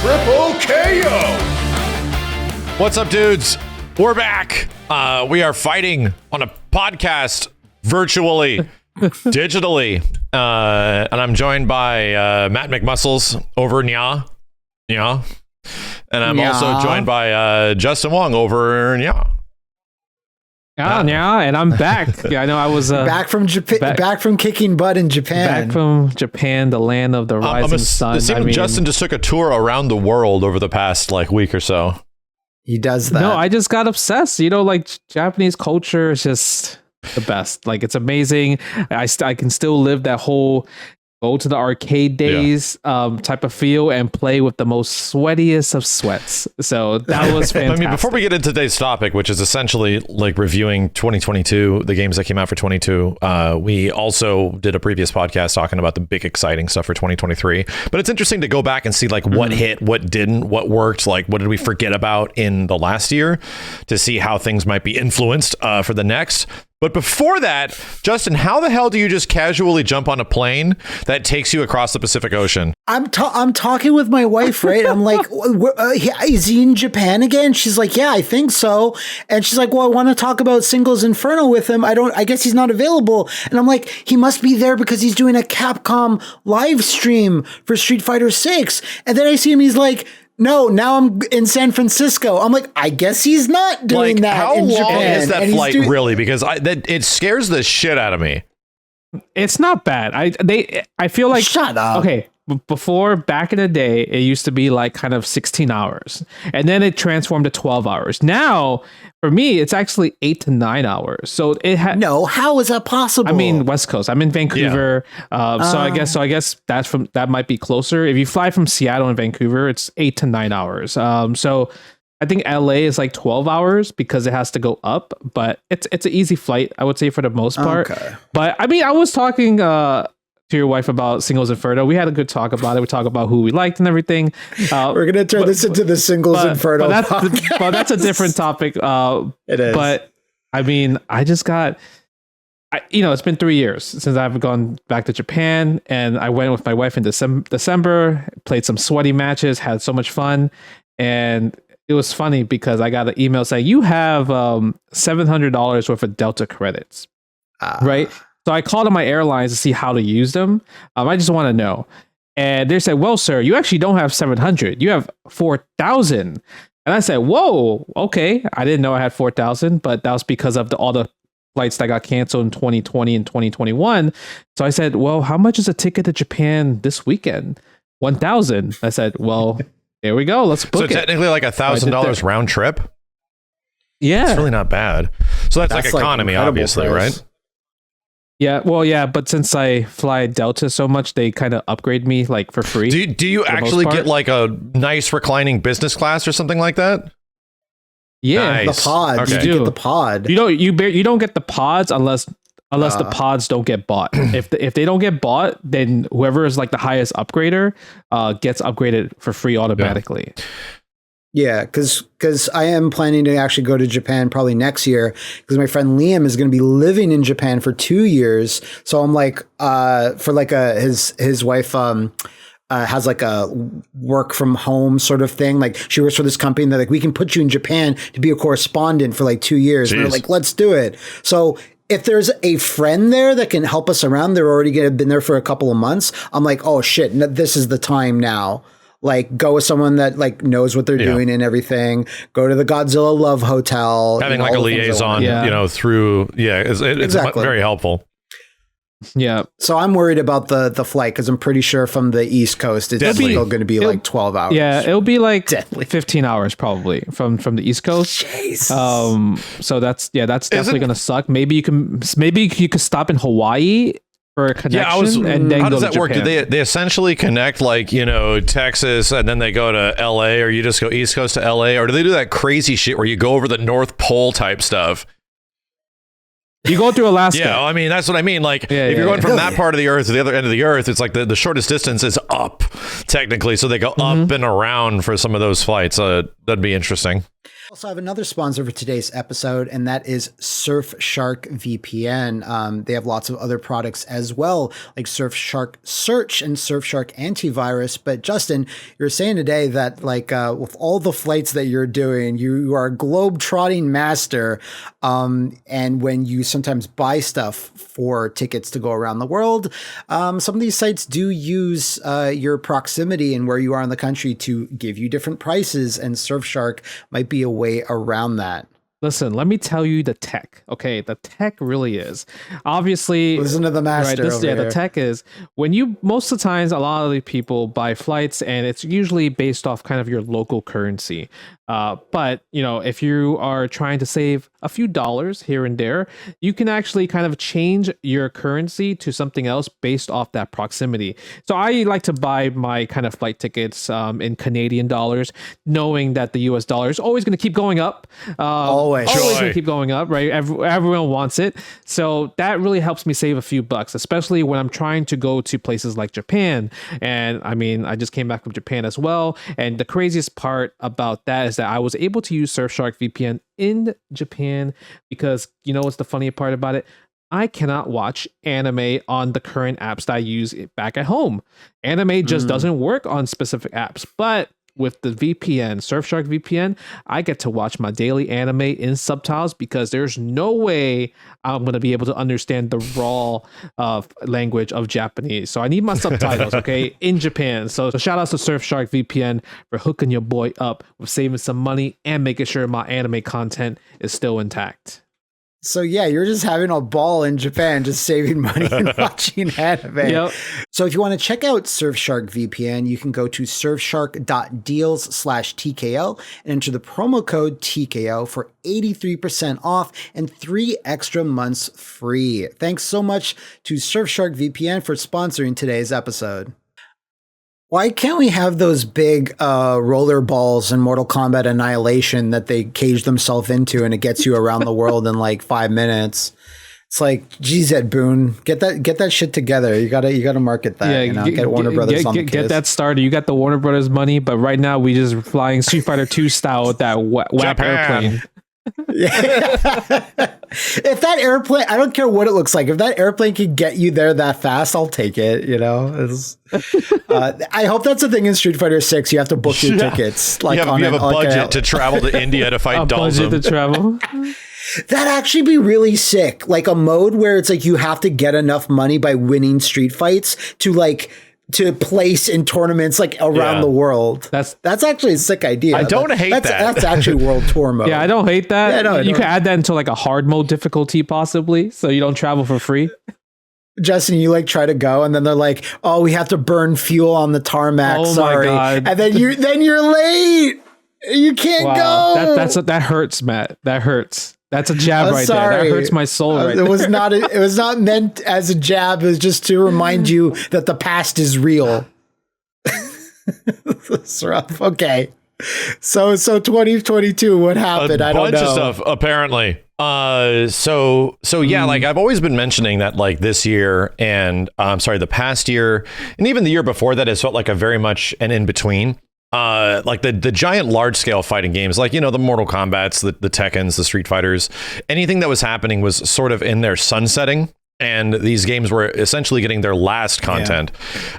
TripleKO. What's up, dudes? We're back. We are fighting on a podcast virtually, digitally. And I'm joined by Matt McMuscles over Nya. And I'm also joined by Justin Wong over Nya. Yeah, and I'm back. Yeah, I know I was back from Japan, back from kicking butt in Japan. Back from Japan, the land of the rising sun. It seems Justin just took a tour around the world over the past week or so. He does that. No, I just got obsessed. Japanese culture is just the best. It's amazing. I can still live that whole go to the arcade days type of feel and play with the most sweatiest of sweats. So that was fantastic. Before we get into today's topic, which is essentially reviewing 2022, the games that came out for 22, we also did a previous podcast talking about the big exciting stuff for 2023. But it's interesting to go back and see what hit, what didn't, what worked, what did we forget about in the last year to see how things might be influenced for the next. But before that, Justin, how the hell do you just casually jump on a plane that takes you across the Pacific Ocean? I'm talking with my wife, right? I'm like, is he in Japan again? She's like, yeah, I think so. And she's like, well, I want to talk about Singles Inferno with him. I guess he's not available. And I'm like, he must be there because he's doing a Capcom live stream for Street Fighter 6. And then I see him, he's like, no, now I'm in San Francisco. I'm like, I guess he's not doing that in Japan. How long is that flight really? Because it scares the shit out of me. It's not bad. I feel like, shut up. Okay, before, back in the day, it used to be kind of 16 hours, and then it transformed to 12 hours. Now, for me, it's actually 8 to 9 hours. So no, how is that possible? I mean, West Coast. I'm in Vancouver, so I guess that might be closer. If you fly from Seattle and Vancouver, it's 8 to 9 hours. So I think LA is 12 hours because it has to go up, but it's an easy flight, I would say, for the most part. Okay. But I mean, I was talking to your wife about Singles Inferno. We had a good talk about it. We talked about who we liked and everything. We're gonna turn this into the Singles Inferno podcast. But that's a different topic. It is. But I mean, I just got. It's been 3 years since I've gone back to Japan, and I went with my wife in December. Played some sweaty matches, had so much fun, and it was funny because I got an email saying you have $700 worth of Delta credits, right? So I called on my airlines to see how to use them. I just want to know. And they said, well, sir, you actually don't have 700. You have 4,000. And I said, whoa, okay. I didn't know I had 4,000, but that was because of all the flights that got canceled in 2020 and 2021. So I said, well, how much is a ticket to Japan this weekend? 1,000. I said, well, there we go. Let's book it. So technically $1,000 round trip? Yeah. It's really not bad. So that's economy, obviously, price. Right? Yeah, well, yeah, but since I fly Delta so much, they kind of upgrade me for free. Do you actually get a nice reclining business class or something like that? Yeah, nice. The pods. Okay. You get the pod. You don't get the pods unless the pods don't get bought. If they don't get bought, then whoever is the highest upgrader gets upgraded for free automatically. Yeah, because I am planning to actually go to Japan probably next year because my friend Liam is going to be living in Japan for 2 years. So I'm his wife has a work from home sort of thing. She works for this company that we can put you in Japan to be a correspondent for 2 years. Jeez. And they're like, let's do it. So if there's a friend there that can help us around, they're already been there for a couple of months. I'm like, oh shit, this is the time now. Go with someone that knows what they're doing and everything. Go to the Godzilla Love Hotel. Having a liaison, through it's exactly. Very helpful. Yeah. So I'm worried about the flight because I'm pretty sure from the East Coast it's still going to be 12 hours. Yeah, it'll be 15 hours probably from the East Coast. Jesus. So that's definitely going to suck. Maybe you could stop in Hawaii for a connection, and then how go does that to work? Japan. Do they essentially connect Texas and then they go to LA, or you just go East Coast to LA, or do they do that crazy shit where you go over the North Pole type stuff? You go through Alaska. Yeah, I mean, that's what I mean. If you're going from that part of the earth to the other end of the earth, it's the shortest distance is up, technically. So they go up and around for some of those flights. That'd be interesting. Also have another sponsor for today's episode, and that is Surfshark VPN. They have lots of other products as well, like Surfshark Search and Surfshark Antivirus. But Justin, you're saying today that with all the flights that you're doing, you are a globe-trotting master. And when you sometimes buy stuff for tickets to go around the world, some of these sites do use your proximity and where you are in the country to give you different prices, and Surfshark might be a way around that. Listen, let me tell you the tech. Okay, the tech really is. Obviously, listen to the master. Right, the tech is when you most of the times a lot of the people buy flights, and it's usually based off kind of your local currency. But if you are trying to save a few dollars here and there, you can actually kind of change your currency to something else based off that proximity. So I like to buy my kind of flight tickets in Canadian dollars, knowing that the US dollar is always going to keep going up. Always going to keep going up, right? Everyone wants it. So that really helps me save a few bucks, especially when I'm trying to go to places like Japan. And I mean, I just came back from Japan as well. And the craziest part about that is that I was able to use Surfshark VPN in Japan because what's the funny part about it? I cannot watch anime on the current apps that I use back at home. Anime just doesn't work on specific apps. But with the VPN, Surfshark VPN, I get to watch my daily anime in subtitles because there's no way I'm going to be able to understand the raw language of Japanese. So I need my subtitles, okay, in Japan. So shout out to Surfshark VPN for hooking your boy up with saving some money and making sure my anime content is still intact. So yeah, you're just having a ball in Japan, just saving money and watching anime. Yep. So if you want to check out Surfshark VPN, you can go to surfshark.deals/TKO and enter the promo code TKO for 83% off and 3 extra months free. Thanks so much to Surfshark VPN for sponsoring today's episode. Why can't we have those big roller balls in Mortal Kombat Annihilation that they cage themselves into and it gets you around the world in like 5 minutes? It's like, geez, Ed Boon, get that shit together. You gotta market that. Yeah, get Warner Brothers on the case. Get that started. You got the Warner Brothers money, but right now we just flying Street Fighter 2 style with that whack airplane. If that airplane, I don't care what it looks like, if that airplane can get you there that fast, I'll take it. I hope that's a thing in Street Fighter 6. You have to book your tickets. Like you have a budget to travel to India to fight Dalsum. Budget to travel. That'd actually be really sick. Like a mode where it's like you have to get enough money by winning street fights to place in tournaments like around the world. That's actually a sick idea. I don't hate that. That's actually World Tour mode. Yeah, I don't hate that. Yeah, you can add that into like a hard mode difficulty possibly, so you don't travel for free. Justin, you try to go and then they're like, "Oh, we have to burn fuel on the tarmac." Oh, sorry. My God. And then you're late. You can't go. That hurts, Matt. That hurts. That's a jab right there. That hurts my soul right there. It was not meant as a jab. It was just to remind you that the past is real. That's rough. Okay. So 2022, what happened? I don't know. A bunch of stuff, apparently. So yeah, I've always been mentioning that this year and the past year and even the year before that has felt like a very much an in-between. The giant large scale fighting games, the Mortal Kombats, the Tekkens, the Street Fighters, anything that was happening was sort of in their sunsetting. And these games were essentially getting their last content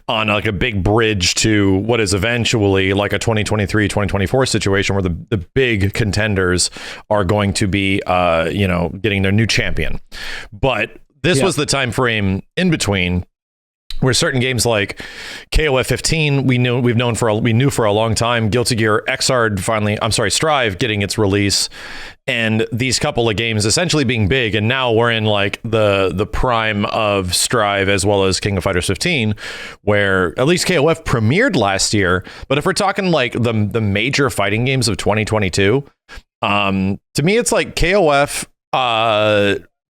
on a big bridge to what is eventually a 2023, 2024 situation where the big contenders are going to be, getting their new champion. But this was the time frame in between where certain games like KOF 15 we knew for a long time, Guilty Gear Xrd Strive getting its release, and these couple of games essentially being big, and now we're in the prime of Strive as well as King of Fighters 15, where at least KOF premiered last year. But if we're talking the major fighting games of 2022, to me it's KOF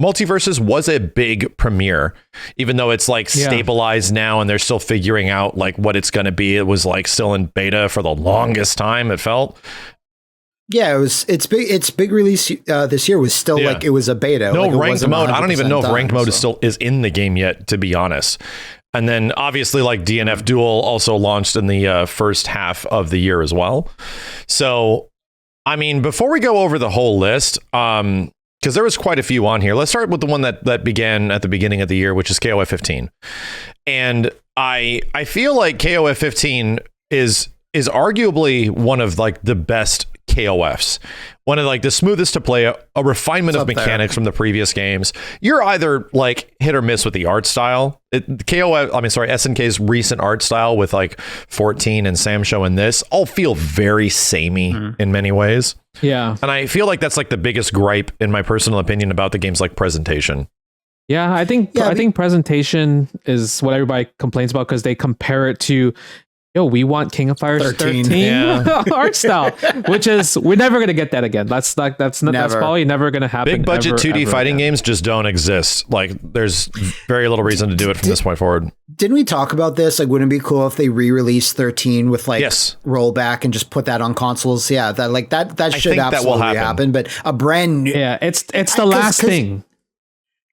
MultiVersus was a big premiere, even though it's stabilized now and they're still figuring out what it's going to be. It was still in beta for the longest time, it felt. Yeah, its big release this year was still it was a beta. No ranked mode. I don't even know if ranked mode is in the game yet, to be honest. And then obviously DNF Duel also launched in the first half of the year as well. So I mean, before we go over the whole list, because there was quite a few on here. Let's start with the one that began at the beginning of the year, which is KOF 15. And I feel like KOF 15 is arguably one of like the best KOFs, one of like the smoothest to play, a refinement of mechanics from the previous games. You're either like hit or miss with the art style. SNK's recent art style with like 14 and Samsho and this all feel very samey in many ways. Yeah. And I feel like that's like the biggest gripe, in my personal opinion, about the game's like presentation. Yeah, I think presentation is what everybody complains about because they compare it to, we want King of Fighters 13 art style, which is, we're never going to get that again. That's probably never going to happen. Big budget 2D fighting games just don't exist. Like, there's very little reason to do it from this point forward. Didn't we talk about this? Like, wouldn't it be cool if they re-release 13 with like rollback and just put that on consoles? Yeah, that should absolutely happen. But a brand new, it's the last thing,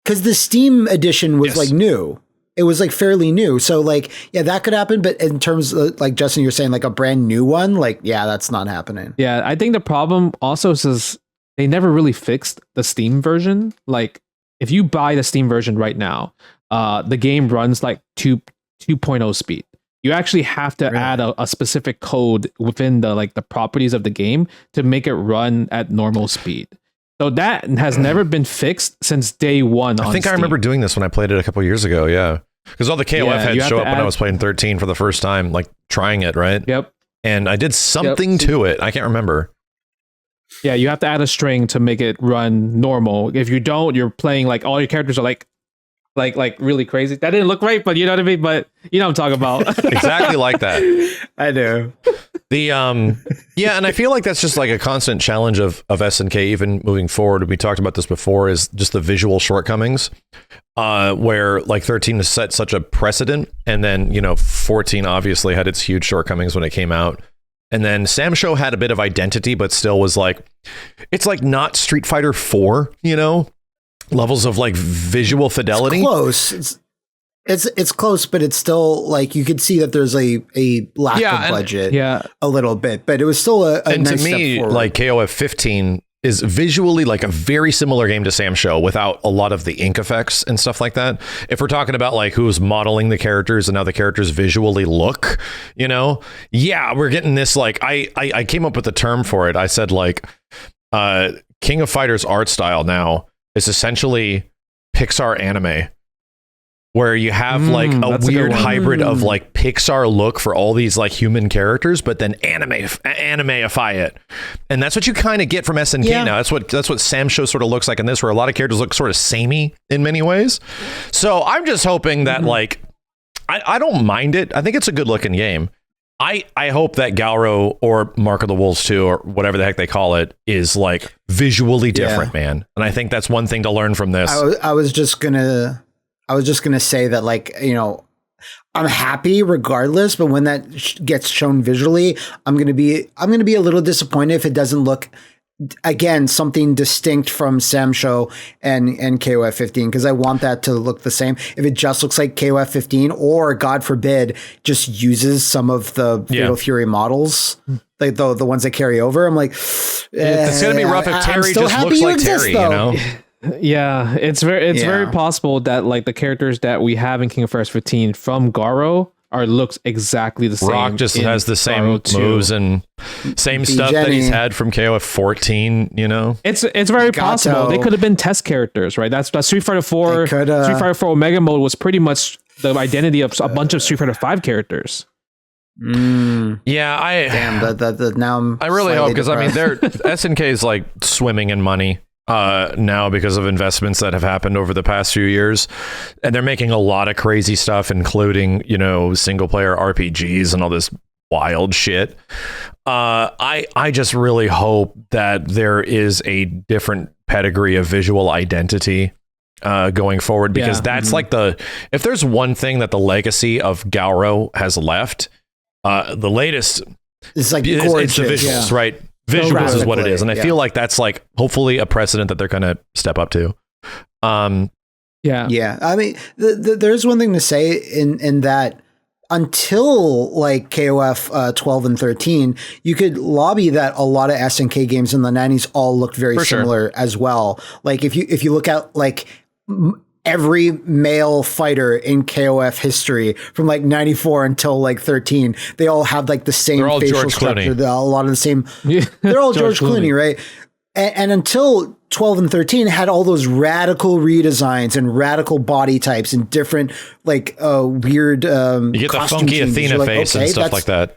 because the Steam edition was like new. It was like fairly new. So like, that could happen. But in terms of like, Justin, you're saying like a brand new one, like, that's not happening. Yeah. I think the problem also is they never really fixed the Steam version. Like if you buy the Steam version right now, the game runs like 2.0 speed. You actually have to add a specific code within the properties of the game to make it run at normal speed. So that has never been fixed since day one. I think I remember doing this when I played it a couple years ago. Yeah. Because all the KOF heads show up when I was playing 13 for the first time, like trying it, right? Yep. And I did something to it. I can't remember. Yeah, you have to add a string to make it run normal. If you don't, you're playing like all your characters are like really crazy. That didn't look right, but you know what I mean? But you know what I'm talking about. Exactly like that. I do. And I feel like that's just like a constant challenge of SNK even moving forward. We talked about this before, is just the visual shortcomings, where like 13 has set such a precedent, and then 14 obviously had its huge shortcomings when it came out. And then Samsho had a bit of identity, but still was like, it's like not Street Fighter 4, levels of like visual fidelity. It's close. It's close, but it's still like you could see that there's a lack of budget, a little bit, but it was still a nice step forward. Like KOF 15 is visually like a very similar game to Samsho without a lot of the ink effects and stuff like that. If we're talking about like who's modeling the characters and how the characters visually look, we're getting this like I came up with a term for it. I said like King of Fighters art style now is essentially Pixar anime, where you have like a weird hybrid of like Pixar look for all these like human characters, but then animeify it. And that's what you kind of get from SNK now. That's what Samsho sort of looks like in this, where a lot of characters look sort of samey in many ways. So I'm just hoping that like, I don't mind it. I think it's a good looking game. I hope that Galro or Mark of the Wolves 2 or whatever the heck they call it is like visually different, man. And I think that's one thing to learn from this. I was just gonna say that, like, I'm happy regardless, but when that gets shown visually, I'm gonna be a little disappointed if it doesn't look, again, something distinct from Samsho and KOF 15, because I want that to look the same. If it just looks like KOF 15, or God forbid, just uses some of the Fatal Fury models, like the ones that carry over, I'm like, it's gonna be rough if Terry just looks like Terry, Yeah, it's very possible that like the characters that we have in King of Fighters 15 from Garo looks exactly the same. Rock just has the same moves and same stuff that he's had from KOF 14, It's very possible. They could have been test characters, right? That's Street Fighter 4. Street Fighter 4 Omega Mode was pretty much the identity of a bunch of Street Fighter 5 characters. Yeah, I really hope, because I mean, SNK is like swimming in money now because of investments that have happened over the past few years, and they're making a lot of crazy stuff, including single player RPGs and all this wild shit. I just really hope that there is a different pedigree of visual identity going forward, because that's like if there's one thing that the legacy of Galro has left, the latest it's like it's the visuals, right? Visuals is what it is, and I feel like that's like hopefully a precedent that they're going to step up to. I mean, there's one thing to say in that until like KOF 12 and 13, you could lobby that a lot of SNK games in the 90s all looked very similar as well. Like if you look at like every male fighter in KOF history from like 94 until like 13, they all have like the same facial George structure, Clooney. a lot of the same. They're all George Clooney, right? And until 12 and 13 had all those radical redesigns and radical body types and different like weird you get the funky Athena face and stuff like that.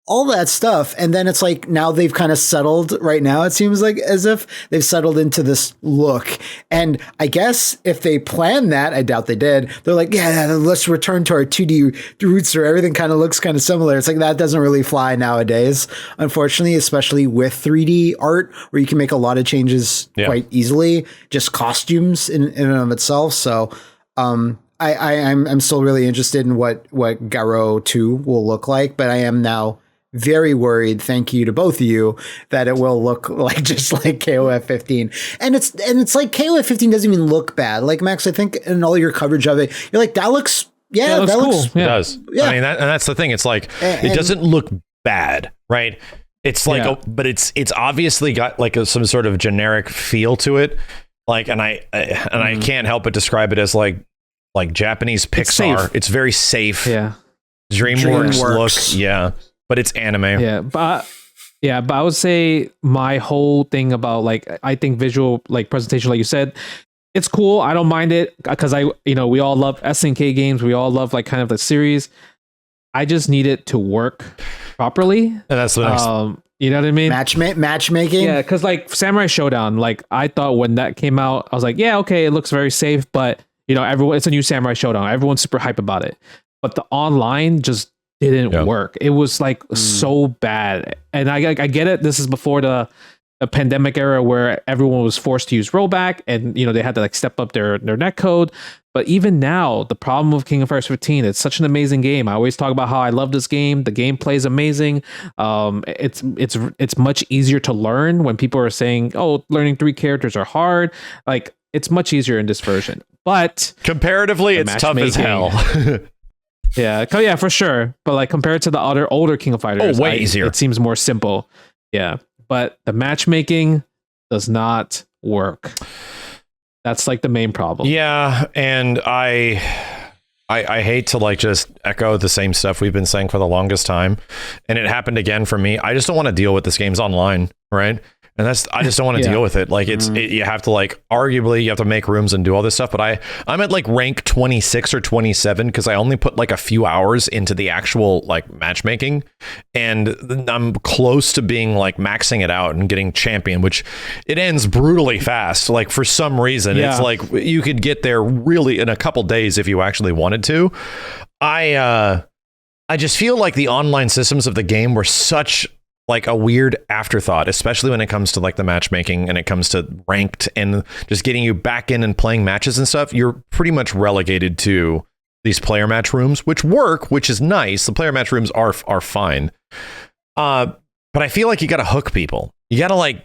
All that stuff. And then it's like now they've kind of settled right now. It seems like as if they've settled into this look. And I guess if they planned that, I doubt they did. They're like, yeah, let's return to our 2D roots where everything kind of looks kind of similar. It's like that doesn't really fly nowadays, unfortunately, especially with 3D art where you can make a lot of changes quite easily, just costumes in and of itself. So, I'm still really interested in what Garo 2 will look like, but I am now very worried, thank you to both of you, that it will look like just like KOF 15. And it's like KOF 15 doesn't even look bad. Like Max, I think in all your coverage of it, you're like, that looks cool. It does. Yeah. I mean, and that's the thing. It's like, it doesn't look bad, right? It's like, but it's obviously got like some sort of generic feel to it. Like, and I can't help but describe it as like Japanese Pixar. It's very safe. Yeah. DreamWorks look. But it's anime. But I would say my whole thing about like, I think visual like presentation, like you said, it's cool. I don't mind it because we all love SNK games. We all love like kind of the series. I just need it to work properly. And that's the next. You know what I mean? Matchmaking. Yeah, because like Samurai Showdown, like I thought when that came out, I was like, yeah, okay, it looks very safe, but it's a new Samurai Showdown. Everyone's super hype about it, but the online just didn't work. It was like so bad. And I get it. This is before the pandemic era where everyone was forced to use rollback and, they had to like step up their netcode. But even now, the problem with King of Fighters 15, it's such an amazing game. I always talk about how I love this game. The gameplay is amazing. It's much easier to learn when people are saying, oh, learning 3 characters are hard. Like it's much easier in this version, but comparatively, it's tough as hell. Yeah, for sure. But like compared to the other older King of Fighters, way easier. It seems more simple. Yeah, but the matchmaking does not work. That's like the main problem. Yeah, and I hate to like just echo the same stuff we've been saying for the longest time, and it happened again for me. I just don't want to deal with this game's online, right? And I just don't want to deal with it. Like you have to like, arguably you have to make rooms and do all this stuff. But I'm at like rank 26 or 27 because I only put like a few hours into the actual like matchmaking, and I'm close to being like maxing it out and getting champion, which it ends brutally fast. Like for some reason, it's like you could get there really in a couple days if you actually wanted to. I just feel like the online systems of the game were such like a weird afterthought, especially when it comes to like the matchmaking and it comes to ranked and just getting you back in and playing matches and stuff. You're pretty much relegated to these player match rooms, which work, which is nice. The player match rooms are fine. But I feel like you got to hook people. You got to like,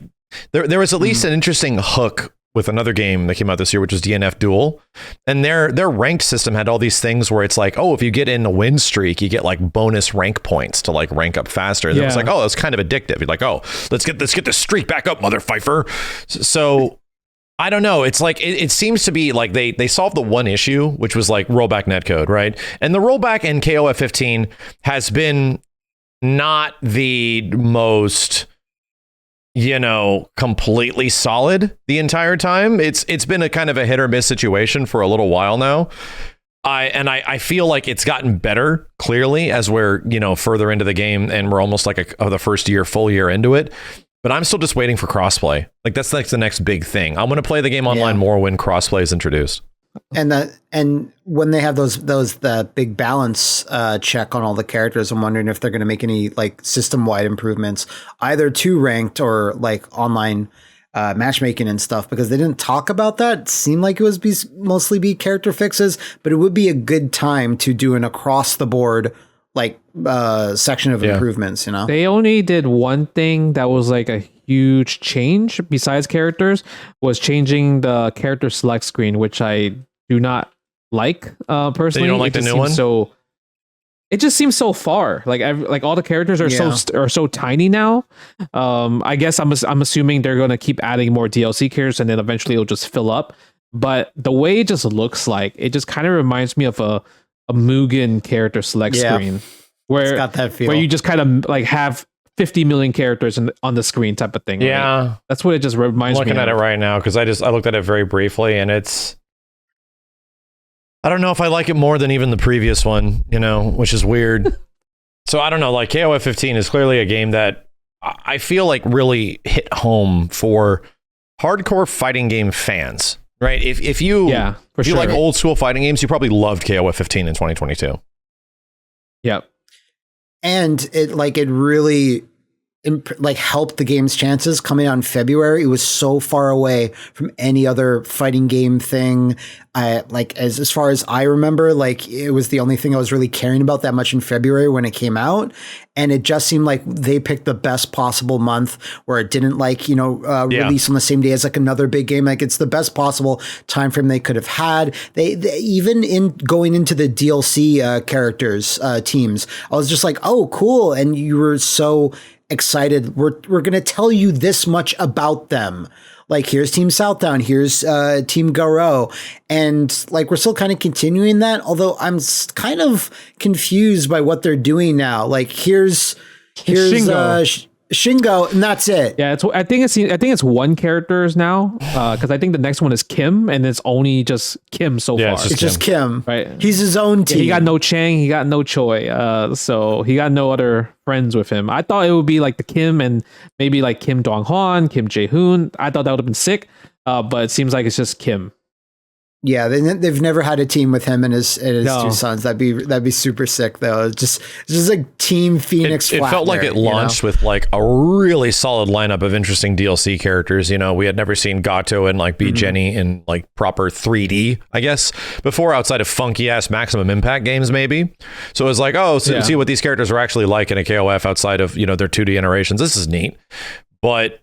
there was at least an interesting hook with another game that came out this year, which was DNF Duel. And their ranked system had all these things where it's like, oh, if you get in a win streak, you get like bonus rank points to like rank up faster. And it was like, oh, that's kind of addictive. You're like, oh, let's get this streak back up, mother Pfeiffer. So I don't know. It's like, it seems to be like they solved the one issue, which was like rollback netcode, right? And the rollback in KOF 15 has been not the most, completely solid the entire time. It's been a kind of a hit or miss situation for a little while now. I feel like it's gotten better clearly as we're, further into the game and we're almost like the first full year into it. But I'm still just waiting for crossplay. Like that's like the next big thing. I'm going to play the game online more when crossplay is introduced. And when they have the big balance check on all the characters, I'm wondering if they're going to make any like system wide improvements either to ranked or like online matchmaking and stuff, because they didn't talk about that. It seemed like it was mostly be character fixes, but it would be a good time to do an across the board like section of improvements. They only did one thing that was like a huge change besides characters, was changing the character select screen, which I do not like personally. You don't like the new one? So it just seems so far. Like all the characters are so tiny now. I guess I'm assuming they're going to keep adding more DLC characters, and then eventually it'll just fill up. But the way it just looks like, it just kind of reminds me of a Mugen character select screen, where it's got that feel. Where you just kind of like have 50 million characters on the screen type of thing. Yeah, right? That's what it just reminds me. I'm looking at it right now because I looked at it very briefly, and I don't know if I like it more than even the previous one, which is weird. So I don't know, like KOF 15 is clearly a game that I feel like really hit home for hardcore fighting game fans, right? If you like old school fighting games, you probably loved KOF 15 in 2022. Yep. And it really helped the game's chances coming out in February. It was so far away from any other fighting game thing. As far as I remember, it was the only thing I was really caring about that much in February when it came out. And it just seemed like they picked the best possible month where it didn't release on the same day as another big game. It's the best possible time frame they could have had. They even in going into the DLC characters teams, I was just like, oh, cool. And you were so excited. We're going to tell you this much about them. Here's Team Southdown, here's Team Garo. And we're still kind of continuing that, although I'm kind of confused by what they're doing now. Here's Shingo, and that's it. Yeah, I think it's one characters now, because I think the next one is Kim, and it's only just Kim so far. It's just Kim. Right? He's his own team. He got no Chang, he got no Choi, so he got no other friends with him. I thought it would be like the Kim and maybe like Kim Dong-hwan, Kim Jae-hoon. I thought that would have been sick, but it seems like it's just Kim. Yeah, they've never had a team with him and his two sons. That'd be super sick though. It's just like Team Phoenix. It felt like it launched with a really solid lineup of interesting DLC characters. We had never seen Gato and be Jenny in proper 3D, I guess, before, outside of funky ass Maximum Impact games maybe. So it was see what these characters are actually like in a KOF outside of their 2D iterations. This is neat, but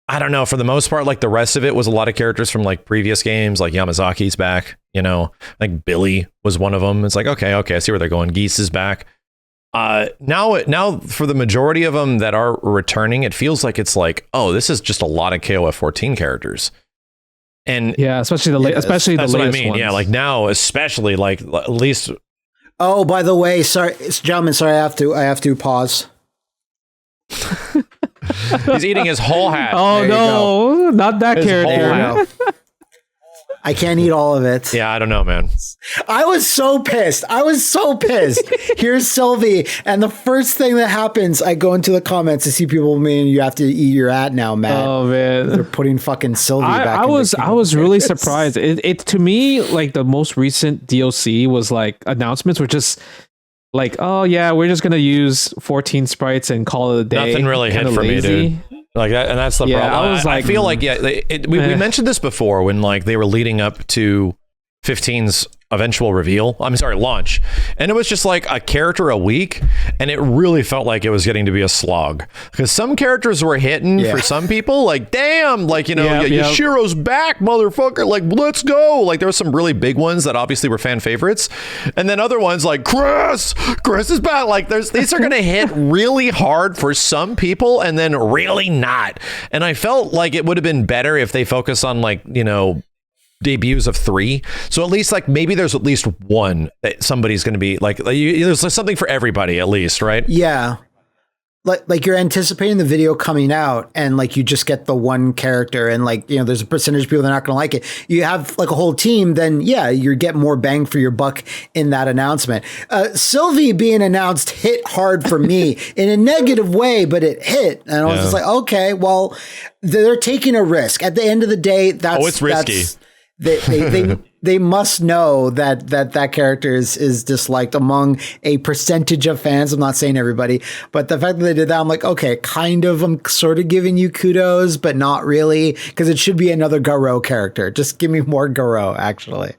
I don't know. For the most part, the rest of it was a lot of characters from previous games, Yamazaki's back, Billy was one of them. It's okay, I see where they're going. Geese is back. Now for the majority of them that are returning, it feels like it's this is just a lot of KOF 14 characters. And yeah, especially the latest ones. Yeah, now, especially at least. Oh, by the way, sorry, gentlemen, sorry, I have to pause. He's eating his whole hat. Oh no, not that character. I can't eat all of it. Yeah, I don't know, man. I was so pissed. Here's Sylvie, and the first thing that happens, I go into the comments to see people, man, you have to eat your hat now, Matt. Oh man, they're putting fucking Sylvie back. I was really surprised. It to me, the most recent DLC was announcements were just oh yeah, we're just gonna use 14 sprites and call it a day. Nothing really hit for me, dude. That, and that's the problem. I feel we mentioned this before when they were leading up to 15's eventual reveal. I'm sorry, launch, and it was just a character a week, and it really felt like it was getting to be a slog because some characters were hitting for some people. Damn, Yashiro's back, motherfucker. Let's go. There were some really big ones that obviously were fan favorites, and then other ones Chris is back. These are gonna hit really hard for some people, and then really not. And I felt like it would have been better if they focused on debuts of 3, so at least maybe there's at least one that somebody's going to be there's something for everybody at least, right? Yeah, you're anticipating the video coming out and you just get the one character and there's a percentage of people that are not going to like it. You have a whole team, then yeah, you get more bang for your buck in that announcement. Sylvie being announced hit hard for me in a negative way, but it hit, and I was just okay, well, they're taking a risk at the end of the day. It's risky. They must know that character is disliked among a percentage of fans. I'm not saying everybody, but the fact that they did that, I'm okay, I'm sort of giving you kudos, but not really, because it should be another Garo character. Just give me more Garo, actually.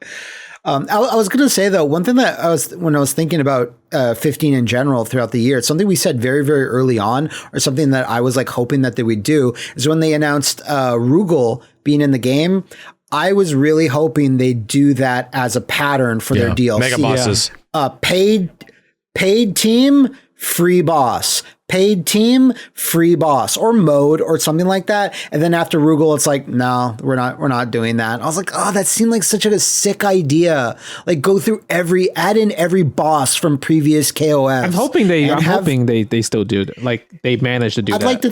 I was going to say though, one thing that when I was thinking about 15 in general throughout the year, it's something we said very, very early on, or something that I was hoping that they would do, is when they announced Rugal being in the game. I was really hoping they'd do that as a pattern for their DLC. Mega bosses. paid team, free boss. Paid team, free boss, or mode, or something like that. And then after Rugal, it's like, no, we're not doing that. I was like, oh, that seemed like such a sick idea. Like, go through add in every boss from previous KOF. I'm hoping they still do. Like, they managed to do that. I'd like to,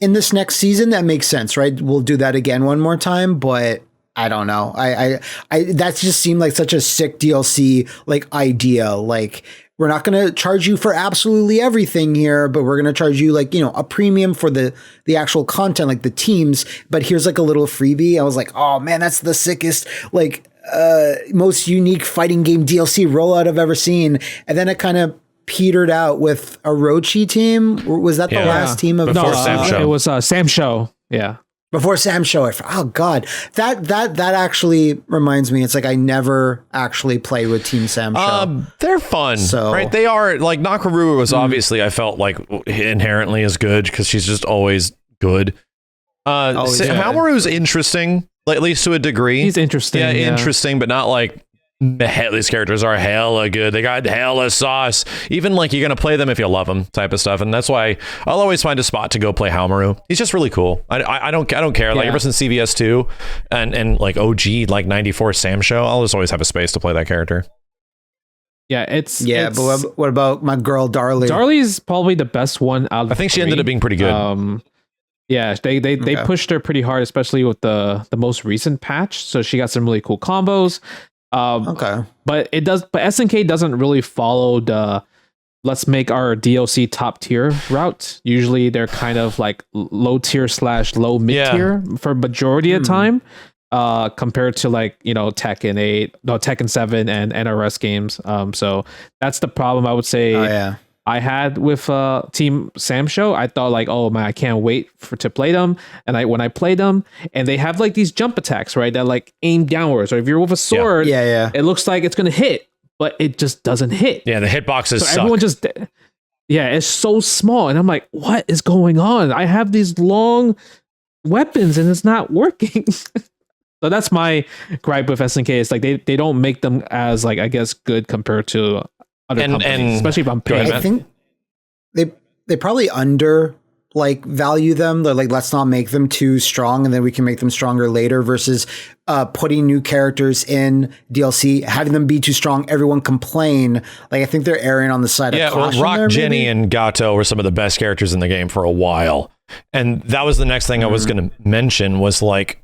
in this next season, that makes sense, right? We'll do that again one more time, but I don't know. I that just seemed like such a sick DLC, like, idea. Like, we're not going to charge you for absolutely everything here, but we're going to charge you, like, a premium for the actual content, like the teams. But here's like a little freebie. I was like, oh man, that's the sickest, like, most unique fighting game DLC rollout I've ever seen. And then it kind of petered out with a Orochi team. Was that the last team of Sam Show? It was Sam Show. Yeah. Before Sam Show. Oh God, that actually reminds me. It's like I never actually played with Team Sam Show. They're fun, right? They are, like, Nakaruru was obviously, I felt like, inherently as good because she's just always good. Haoru's interesting, at least to a degree. He's interesting. Yeah, interesting, but not like these characters are hella good. They got hella sauce. Even, like, you're gonna play them if you love them, type of stuff. And that's why I'll always find a spot to go play Haoru. He's just really cool. I don't care. Like, ever since CVS 2 and like OG, like 94 Sam Show, I'll just always have a space to play that character. Yeah, but what about my girl Darlie? Darlie's probably the best one out of I think she ended up being pretty good. Yeah, they pushed her pretty hard, especially with the most recent patch. So she got some really cool combos. But SNK doesn't really follow the let's make our DLC top tier route. Usually they're kind of like low tier / low mid tier for majority of time, compared to, like, Tekken 7 and NRS games. So that's the problem I would say. I had with Team Sam Show. I thought, like, oh man, I can't wait to play them. And when I played them, and they have like these jump attacks, right? That like aim downwards, or if you're with a sword, it looks like it's gonna hit, but it just doesn't hit. Yeah, the hitboxes suck. Everyone just, it's so small, and I'm like, what is going on? I have these long weapons, and it's not working. So that's my gripe with SNK. It's like they don't make them as, like, I guess, good compared to other companies, especially if I'm paying. I think they probably under, like, value them. They're like, let's not make them too strong, and then we can make them stronger later, versus putting new characters in DLC, having them be too strong, everyone complain. Like, I think they're erring on the side of caution. Rock, Jenny, and Gato were some of the best characters in the game for a while. And that was the next thing I was going to mention, was like,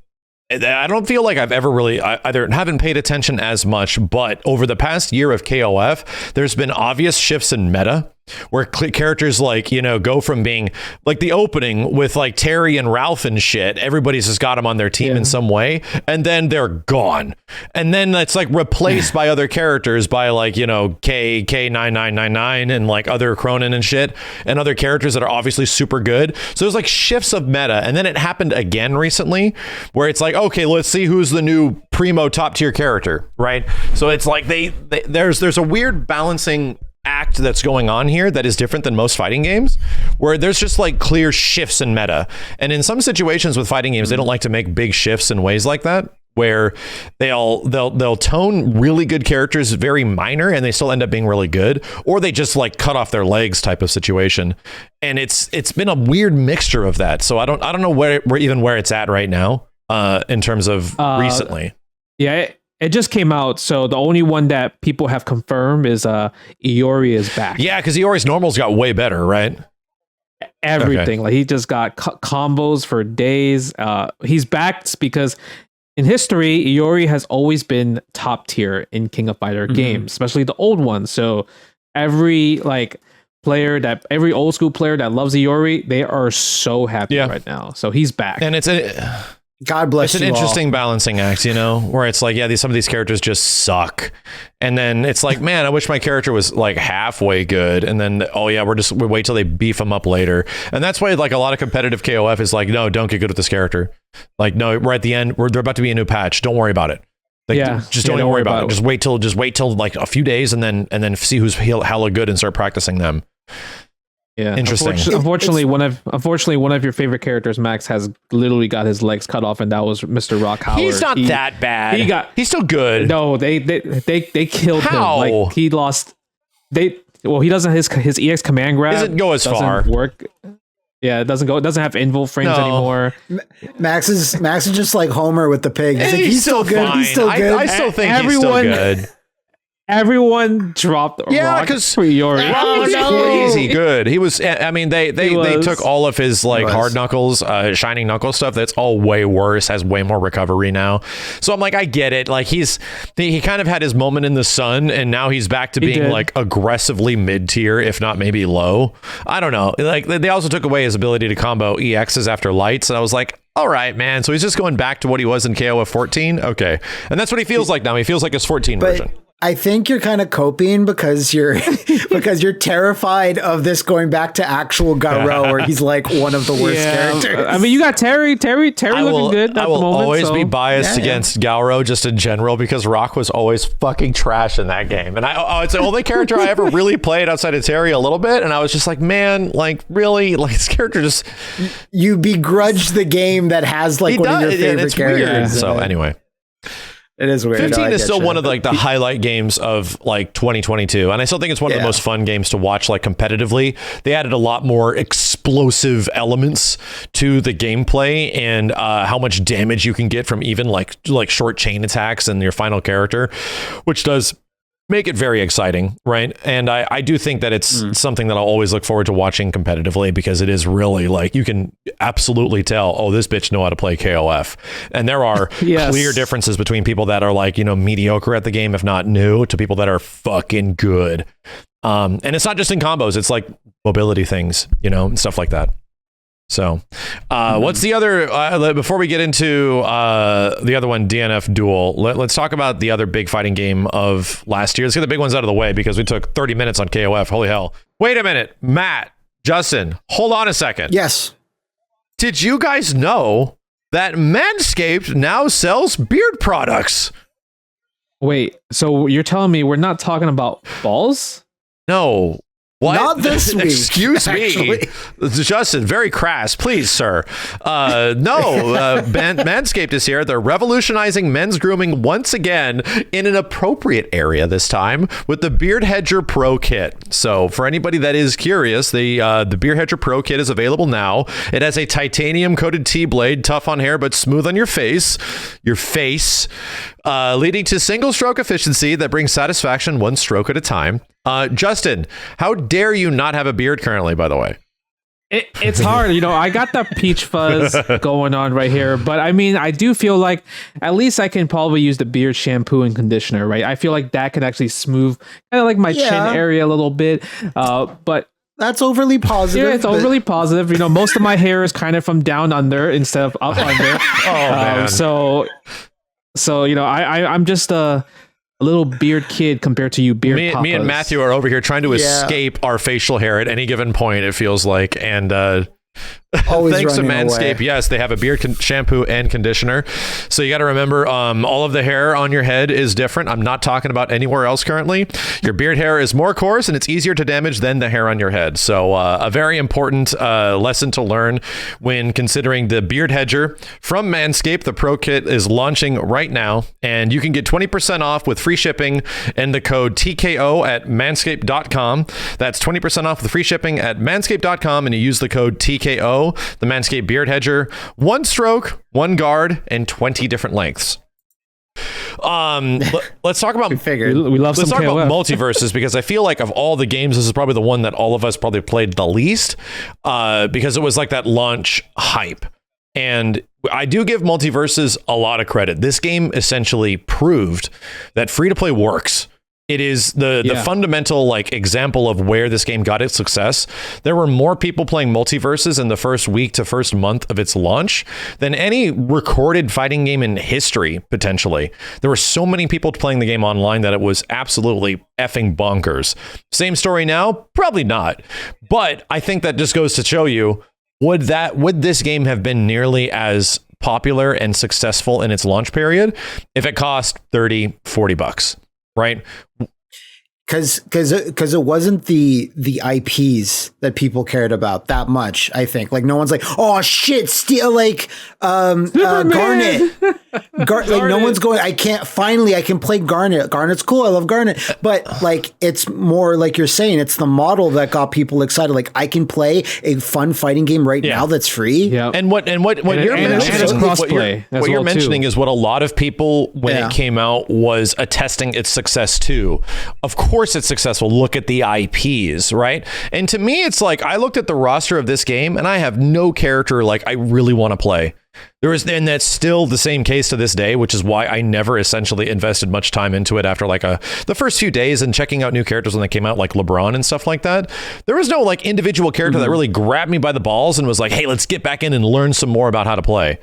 I don't feel like I've ever really either haven't paid attention as much, but over the past year of KOF, there's been obvious shifts in meta where characters, like, go from being like the opening with like Terry and Ralph and shit. Everybody's just got them on their team in some way, and then they're gone. And then it's like replaced by other characters, by like, K9999 and like other Cronin and shit, and other characters that are obviously super good. So there's like shifts of meta. And then it happened again recently where it's like, okay, let's see who's the new primo top tier character, right? So it's like there's a weird balancing act that's going on here that is different than most fighting games, where there's just like clear shifts in meta. And in some situations with fighting games, they don't like to make big shifts in ways like that, where they'll tone really good characters very minor and they still end up being really good, or they just like cut off their legs type of situation. And it's been a weird mixture of that. So I don't know where it's at right now in terms of recently. It just came out, so the only one that people have confirmed is Iori is back. Yeah, because Iori's normals got way better, right? Everything. Okay. Like, he just got combos for days. He's back because in history, Iori has always been top tier in King of Fighter games, especially the old ones. So every every old school player that loves Iori, they are so happy right now. So he's back. And God bless you. It's an interesting balancing act, where it's like, some of these characters just suck. And then it's like, man, I wish my character was like halfway good. And then, we wait till they beef them up later. And that's why, like, a lot of competitive KOF is like, no, don't get good with this character. Like, no, right at the end, they're about to be a new patch. Don't worry about it. Like, just don't worry about it. Just wait till like a few days and then see who's hella good and start practicing them. Yeah, interesting. Unfortunately, one of your favorite characters, Max, has literally got his legs cut off, and that was Mr. Rock Howard. He's not that bad. He's still good. No, they killed him. Like, he lost. Well, he doesn't. His EX command grab Doesn't go as doesn't far. work. Yeah, it doesn't go. It doesn't have invul frames anymore. Max is just like Homer with the pig. He's, Hey, like, he's still good. fine. He's still good. I still think he's still good. Everyone dropped Rock for Yori. Rock was crazy good. He was. I mean, they took all of his like hard knuckles, shining knuckle stuff. That's all way worse. Has way more recovery now. So I'm like, I get it. Like he kind of had his moment in the sun, and now he's back to being like aggressively mid tier, if not maybe low. I don't know. Like they also took away his ability to combo EXs after lights, and I was like, all right, man. So he's just going back to what he was in KOF 14. Okay, and that's what he feels like now. He feels like his 14 version. I think you're kind of coping because you're terrified of this going back to actual Garo, where he's like one of the worst characters. I mean, you got Terry looking good at the moment. I will always so. be biased against Gauro just in general because Rock was always fucking trash in that game, and it's the only character I ever really played outside of Terry a little bit, and I was just like, man, like really, like this character just you begrudge the game that has like one of your favorite characters. Weird. So anyway. It is weird. 15 is still one of like the highlight games of like 2022, and I still think it's one of the most fun games to watch like competitively. They added a lot more explosive elements to the gameplay and how much damage you can get from even like short chain attacks and your final character, which does make it very exciting, right? And I do think that it's something that I'll always look forward to watching competitively because it is really like you can absolutely tell, oh, this bitch know how to play KOF. And there are clear differences between people that are like, you know, mediocre at the game, if not new, to people that are fucking good. And it's not just in combos, it's like mobility things, you know, and stuff like that. So what's the other, before we get into the other one, DNF Duel, let's talk about the other big fighting game of last year. Let's get the big ones out of the way because we took 30 minutes on KOF. Holy hell. Wait a minute. Matt, Justin, hold on a second. Yes. Did you guys know that Manscaped now sells beard products? Wait, so you're telling me we're not talking about balls? No. What? Not this week. Excuse me. Justin, very crass. Please, sir. Manscaped is here. They're revolutionizing men's grooming once again in an appropriate area this time with the Beard Hedger Pro Kit. So for anybody that is curious, the Beard Hedger Pro Kit is available now. It has a titanium coated T-blade, tough on hair but smooth on your face. Leading to single stroke efficiency that brings satisfaction one stroke at a time. Justin, how dare you not have a beard currently, by the way? It's hard. You know, I got that peach fuzz going on right here, but I mean, I do feel like at least I can probably use the beard shampoo and conditioner, right? I feel like that can actually smooth kind of like my chin area a little bit. But that's overly positive. Yeah, it's overly positive. You know, most of my hair is kind of from down under instead of up under. Man. So you know, I'm just a little beard kid compared to you beard papas. Me and Matthew are over here trying to escape our facial hair at any given point, it feels like. And thanks to Manscaped, yes, they have a beard shampoo and conditioner. So you got to remember, all of the hair on your head is different. I'm not talking about anywhere else currently. Your beard hair is more coarse and it's easier to damage than the hair on your head. So a very important lesson to learn when considering the Beard Hedger from Manscaped. The Pro Kit is launching right now, and you can get 20% off with free shipping and the code TKO at manscaped.com. That's 20% off with free shipping at manscaped.com, and you use the code TKO. The Manscaped Beard Hedger, one stroke, one guard, and 20 different lengths. Let's talk about. We love. Let's talk KOF. about MultiVersus because I feel like of all the games, this is probably the one that all of us probably played the least because it was like that launch hype. And I do give MultiVersus a lot of credit. This game essentially proved that free to play works. It is the fundamental like example of where this game got its success. There were more people playing MultiVersus in the first week to first month of its launch than any recorded fighting game in history, potentially. There were so many people playing the game online that it was absolutely effing bonkers. Same story now? Probably not. But I think that just goes to show you, would this game have been nearly as popular and successful in its launch period if it cost $30-$40, right? Because it wasn't the IPs that people cared about that much. I think like no one's like, oh shit, steal like Garnet. Like no one's going, I can play Garnet. Garnet's cool. I love Garnet. But like, it's more like you're saying, it's the model that got people excited. Like I can play a fun fighting game right now that's free. Yeah. And what you're mentioning is what a lot of people, when it came out, was attesting its success too. Of course it's successful. Look at the IPs, right? And to me, it's like, I looked at the roster of this game and I have no character like I really want to play. And that's still the same case to this day, which is why I never essentially invested much time into it after like the first few days and checking out new characters when they came out, like LeBron and stuff like that. There was no like individual character that really grabbed me by the balls and was like, hey, let's get back in and learn some more about how to play.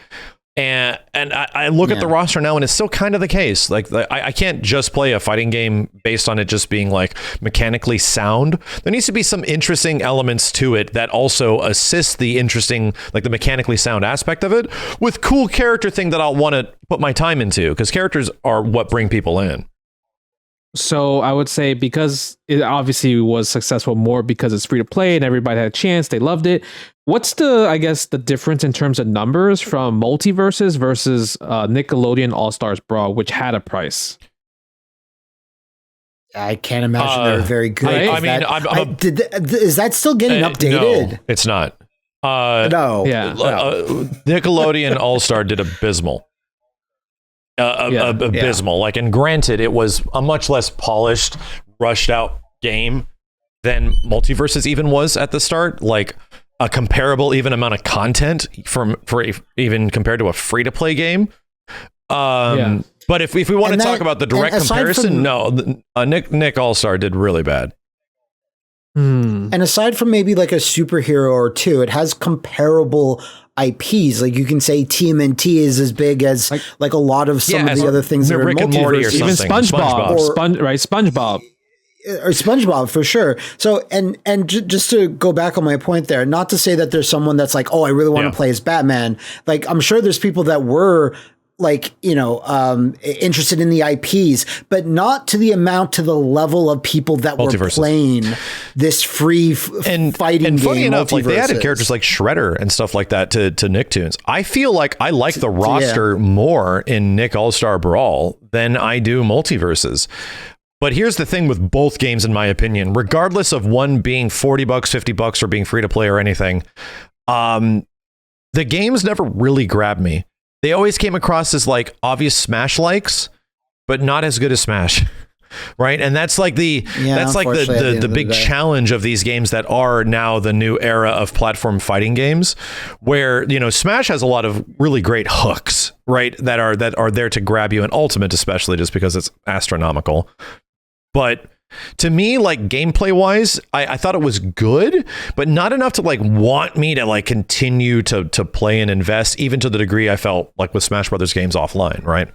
And I look at the roster now and it's still kind of the case. Like I can't just play a fighting game based on it just being like mechanically sound. There needs to be some interesting elements to it that also assist the interesting, like the mechanically sound aspect of it with cool character thing that I'll want to put my time into, because characters are what bring people in. So I would say, because it obviously was successful more because it's free to play and everybody had a chance, they loved it. What's the difference in terms of numbers from MultiVersus versus Nickelodeon All-Stars Brawl, which had a price? I can't imagine they're very good. Is that still getting updated? No, it's not. No. Yeah. Nickelodeon All-Star did abysmal. Abysmal. Like, and granted, it was a much less polished, rushed out game than MultiVersus even was at the start. Like a comparable even amount of content even compared to a free to play game. But if we want to talk about the direct comparison, Nick All-Star did really bad. And aside from maybe like a superhero or two, it has comparable IPs. Like you can say TMNT is as big as like a lot of some of the other things that are Rick and Morty or even SpongeBob. SpongeBob. Or SpongeBob for sure. So, and just to go back on my point there, not to say that there's someone that's like, oh, I really want to play as Batman. Like, I'm sure there's people that were like, interested in the IPs, but not to the level of people that were playing this free fighting game. And funny enough, like they added characters like Shredder and stuff like that to Nicktoons. I feel like I like the roster more in Nick All-Star Brawl than I do MultiVersus. But here's the thing with both games, in my opinion, regardless of one being $40, $50 or being free to play or anything, the games never really grabbed me. They always came across as like obvious Smash likes, but not as good as Smash. Right. And that's like the big challenge of these games that are now the new era of platform fighting games, where, Smash has a lot of really great hooks, right, that are there to grab you, and Ultimate especially, just because it's astronomical. But to me, like gameplay wise, I thought it was good, but not enough to like want me to like continue to play and invest, even to the degree I felt like with Smash Brothers games offline, right?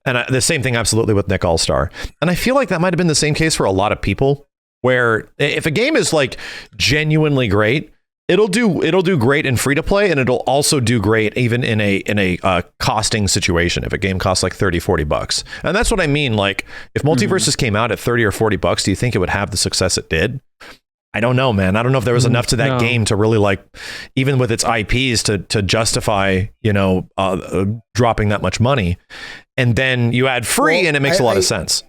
And the same thing absolutely with Nick All-Star. And I feel like that might have been the same case for a lot of people, where if a game is like genuinely great, it'll do great in free to play, and it'll also do great even in a costing situation. If a game costs like $30-$40, and that's what I mean. Like if MultiVersus came out at $30 or $40, do you think it would have the success it did? I don't know, man. I don't know if there was enough to that game to really like, even with its IPs, to justify dropping that much money. And then you add free, and it makes a lot of sense.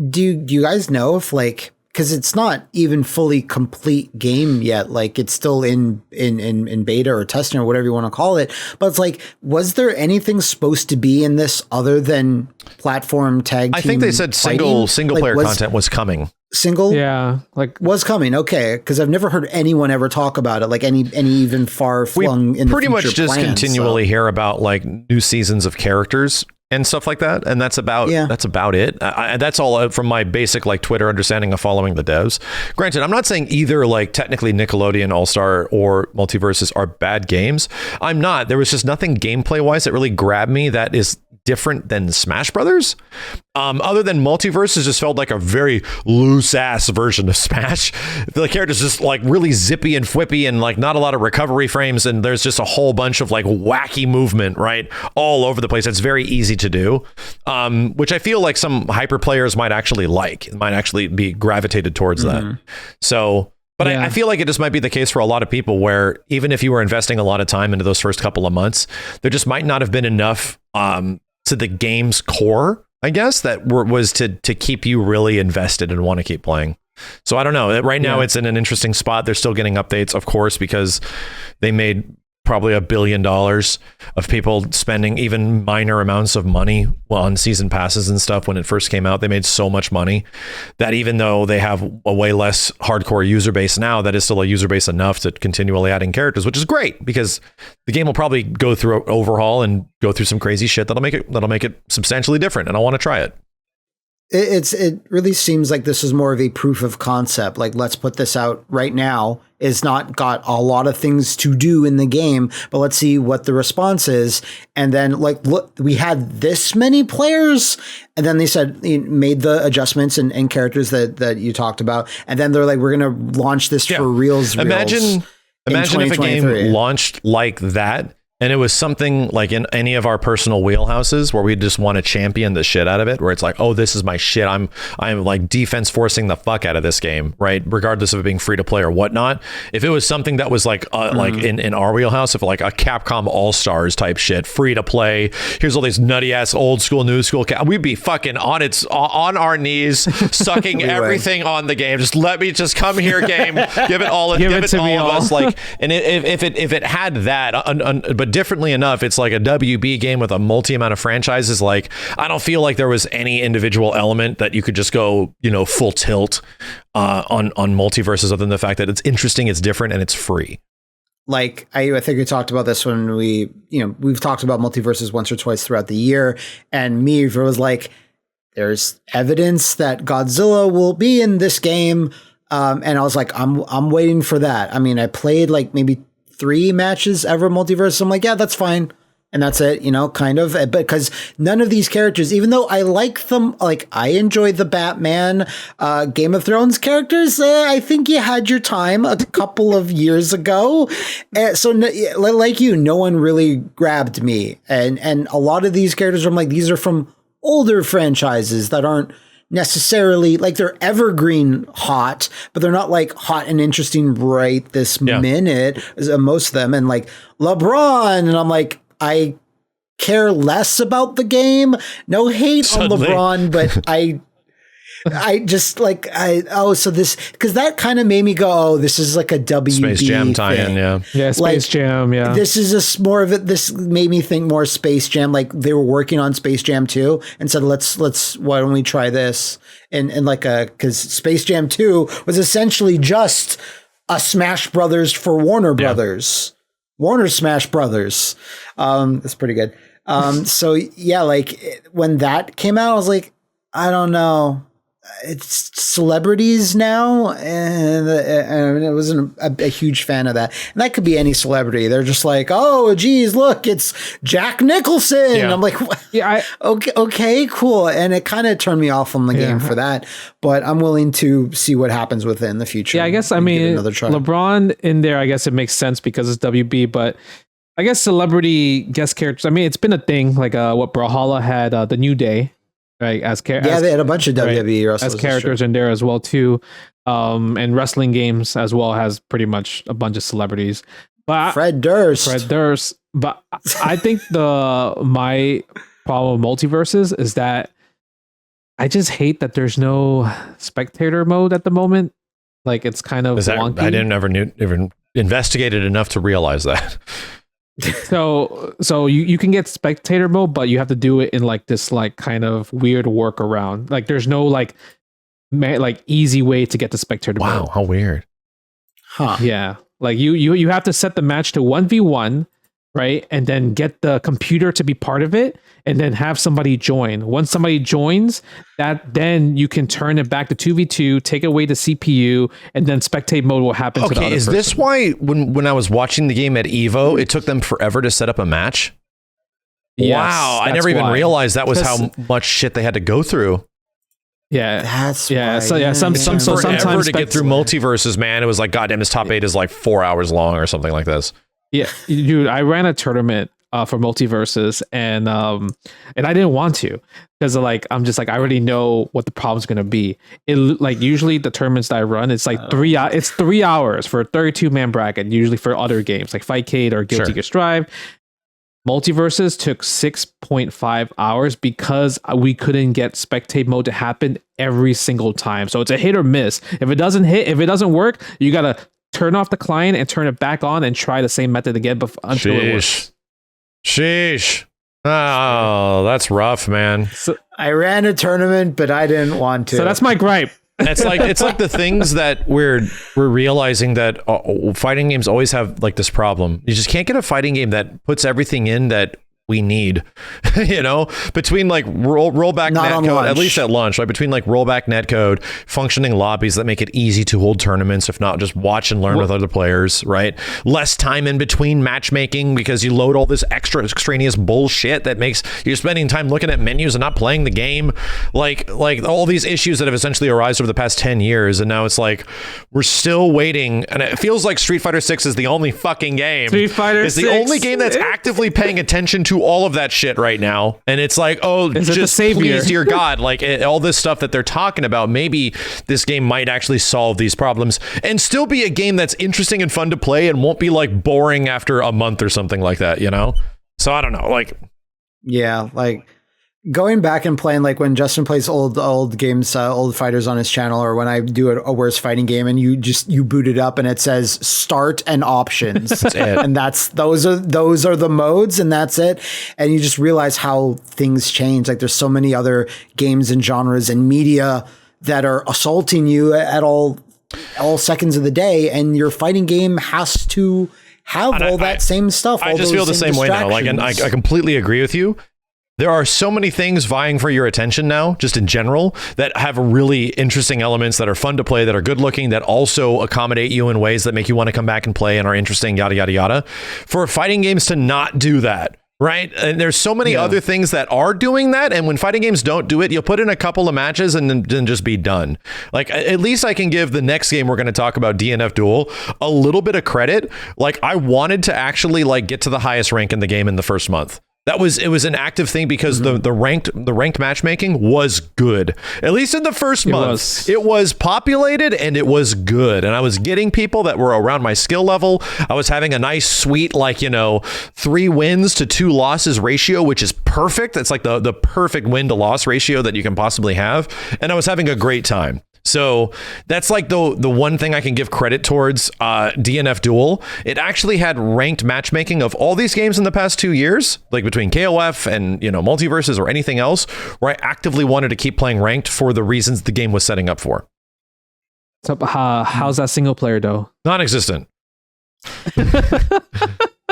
Do you guys know if like, because it's not even fully complete game yet, like it's still in beta or testing or whatever you want to call it. But it's like, was there anything supposed to be in this other than platform tag team? I think they said single player content was coming. Was coming. Okay, because I've never heard anyone ever talk about it, like any even far flung in the pretty much just continually hear about like new seasons of characters and stuff like that, and that's about it. That's all from my basic like Twitter understanding of following the devs. Granted, I'm not saying either like technically Nickelodeon All-Star or MultiVersus are bad games. I'm not. There was just nothing gameplay wise that really grabbed me that is different than Smash Brothers. Other than MultiVersus just felt like a very loose ass version of Smash. The characters just like really zippy and flippy, and like not a lot of recovery frames, and there's just a whole bunch of like wacky movement right all over the place. It's very easy to do, which I feel like some hyper players might actually be gravitated towards that. So but I feel like it just might be the case for a lot of people, where even if you were investing a lot of time into those first couple of months, there just might not have been enough to the game's core, I guess, that was to keep you really invested and want to keep playing. So I don't know. Right now, it's in an interesting spot. They're still getting updates, of course, because they made probably $1 billion of people spending even minor amounts of money on season passes and stuff. When it first came out, they made so much money that even though they have a way less hardcore user base now, that is still a user base enough to continually adding characters, which is great because the game will probably go through an overhaul and go through some crazy shit that'll make it substantially different. And I want to try it. It really seems like this is more of a proof of concept. Like, let's put this out right now. It's not got a lot of things to do in the game, but let's see what the response is. And then, like, look, we had this many players, and then they said, made the adjustments and characters that you talked about. And then they're like, we're going to launch this for reals. Imagine if a game launched like that. And it was something like in any of our personal wheelhouses where we just want to champion the shit out of it, where it's like, oh, this is my shit. I'm like defense forcing the fuck out of this game, right? Regardless of it being free to play or whatnot. If it was something that was like like in our wheelhouse, if like a Capcom All-Stars type shit, free to play, here's all these nutty ass old school, new school, we'd be fucking on our knees, sucking everything on the game. Just let me just come here, game, give it all, give it to all of us. Like, and if it had that, but differently enough, it's like a WB game with a multi amount of franchises. Like, I don't feel like there was any individual element that you could just go, full tilt on MultiVersus, other than the fact that it's interesting, it's different, and it's free. Like, I think we talked about this when we've talked about MultiVersus once or twice throughout the year, and me was like, there's evidence that Godzilla will be in this game, and I was like, I'm waiting for that. I mean, I played like maybe 3 matches ever MultiVersus. I'm like, yeah, that's fine. And that's it, kind of. But because none of these characters, even though I like them, like I enjoyed the Batman, Game of Thrones characters, I think you had your time a couple of years ago. So like no one really grabbed me. And a lot of these characters, I'm like, these are from older franchises that aren't necessarily like they're evergreen hot, but they're not like hot and interesting right this minute, most of them. And like LeBron, and I'm like, I care less about the game. No hate on LeBron, but I just like, so this, because that kind of made me go, oh, this is like a WB Space Jam tie-in, yeah, Space Jam, yeah. This is more of it. This made me think more Space Jam. Like they were working on Space Jam 2 and said, let's why don't we try this? And like because Space Jam 2 was essentially just a Smash Brothers for Warner Brothers, Warner Smash Brothers. That's pretty good. So yeah, like when that came out, I was like, I don't know. It's celebrities now, and I wasn't a huge fan of that. And that could be any celebrity. They're just like, oh, geez, look, it's Jack Nicholson. Yeah. I'm like, okay, cool. And it kind of turned me off from the game for that. But I'm willing to see what happens with it in the future. Yeah, I guess, another try. LeBron in there, I guess it makes sense because it's WB, but I guess celebrity guest characters, it's been a thing, like what Brawlhalla had, the New Day. Right, they had a bunch of WWE wrestlers as characters in there as well too, and wrestling games as well has pretty much a bunch of celebrities. But Fred Durst. But I think my problem with MultiVersus is that I just hate that there's no spectator mode at the moment. Like it's kind of wonky. I didn't ever investigate it enough to realize that. So you can get spectator mode, but you have to do it in like this like kind of weird workaround. Like there's no like easy way to get the spectator mode. Wow, how weird. Huh. Yeah. Like you have to set the match to 1v1, right? And then get the computer to be part of it and then have somebody join. Once somebody joins, then you can turn it back to 2v2, take away the CPU, and then spectate mode will happen to the other person. This why when I was watching the game at EVO, it took them forever to set up a match? Yes, wow, I never even realized that was how much shit they had to go through. Yeah, that's why. So yeah, sometimes to get through MultiVersus, man, it was like, goddamn, this top 8 is like 4 hours long or something like this. Yeah, dude, I ran a tournament for MultiVersus, and I didn't want to because like I'm just like I already know what the problem's gonna be. It like usually the tournaments that I run, it's like 3 hours. It's 3 hours for a 32-man bracket. Usually for other games like Fightcade or Guilty Gear Strive. MultiVersus took 6.5 hours because we couldn't get spectate mode to happen every single time. So it's a hit or miss. If it doesn't work, you gotta turn off the client and turn it back on and try the same method again until it works. Sheesh. Oh, that's rough, man. So I ran a tournament, but I didn't want to. that's my gripe. It's like the things that we're realizing that fighting games always have like this problem. You just can't get a fighting game that puts everything in that we need, you know, between like rollback netcode, at least at launch, right? Between like rollback netcode, functioning lobbies that make it easy to hold tournaments, if not just watch and learn with other players, right? Less time in between matchmaking because you load all this extra extraneous bullshit that makes you're spending time looking at menus and not playing the game. Like all these issues that have essentially arisen over the past 10 years. And now it's like, we're still waiting. And it feels like Street Fighter 6 is the only fucking game. Street Fighter is the only game that's actively paying attention to all of that shit right now. And it's like, oh, just please, dear God, like all this stuff that they're talking about, maybe this game might actually solve these problems and still be a game that's interesting and fun to play and won't be like boring after a month or something like that, you know? So I don't know, like, yeah, like going back and playing, like when Justin plays old games, old fighters on his channel, or when I do a worst fighting game and you boot it up and it says start and options. That's it. And those are the modes, and that's it. And you just realize how things change. Like there's so many other games and genres and media that are assaulting you at all seconds of the day, and your fighting game has to have that same stuff. I just feel the same way now. Like, and I completely agree with you. There are so many things vying for your attention now, just in general, that have really interesting elements that are fun to play, that are good looking, that also accommodate you in ways that make you want to come back and play and are interesting, yada, yada, yada. For fighting games to not do that, right? And there's so many other things that are doing that. And when fighting games don't do it, you'll put in a couple of matches and then just be done. Like, at least I can give the next game we're going to talk about, DNF Duel, a little bit of credit. Like, I wanted to actually like get to the highest rank in the game in the first month. It was an active thing because the ranked matchmaking was good. At least in the first month, it was populated and it was good. And I was getting people that were around my skill level. I was having a nice, sweet, like, 3 wins to 2 losses ratio, which is perfect. It's like the perfect win to loss ratio that you can possibly have. And I was having a great time. So that's like the one thing I can give credit towards DNF Duel. It actually had ranked matchmaking of all these games in the past 2 years, like between KOF and MultiVersus or anything else, where I actively wanted to keep playing ranked for the reasons the game was setting up for. So how's that single player though? Non-existent.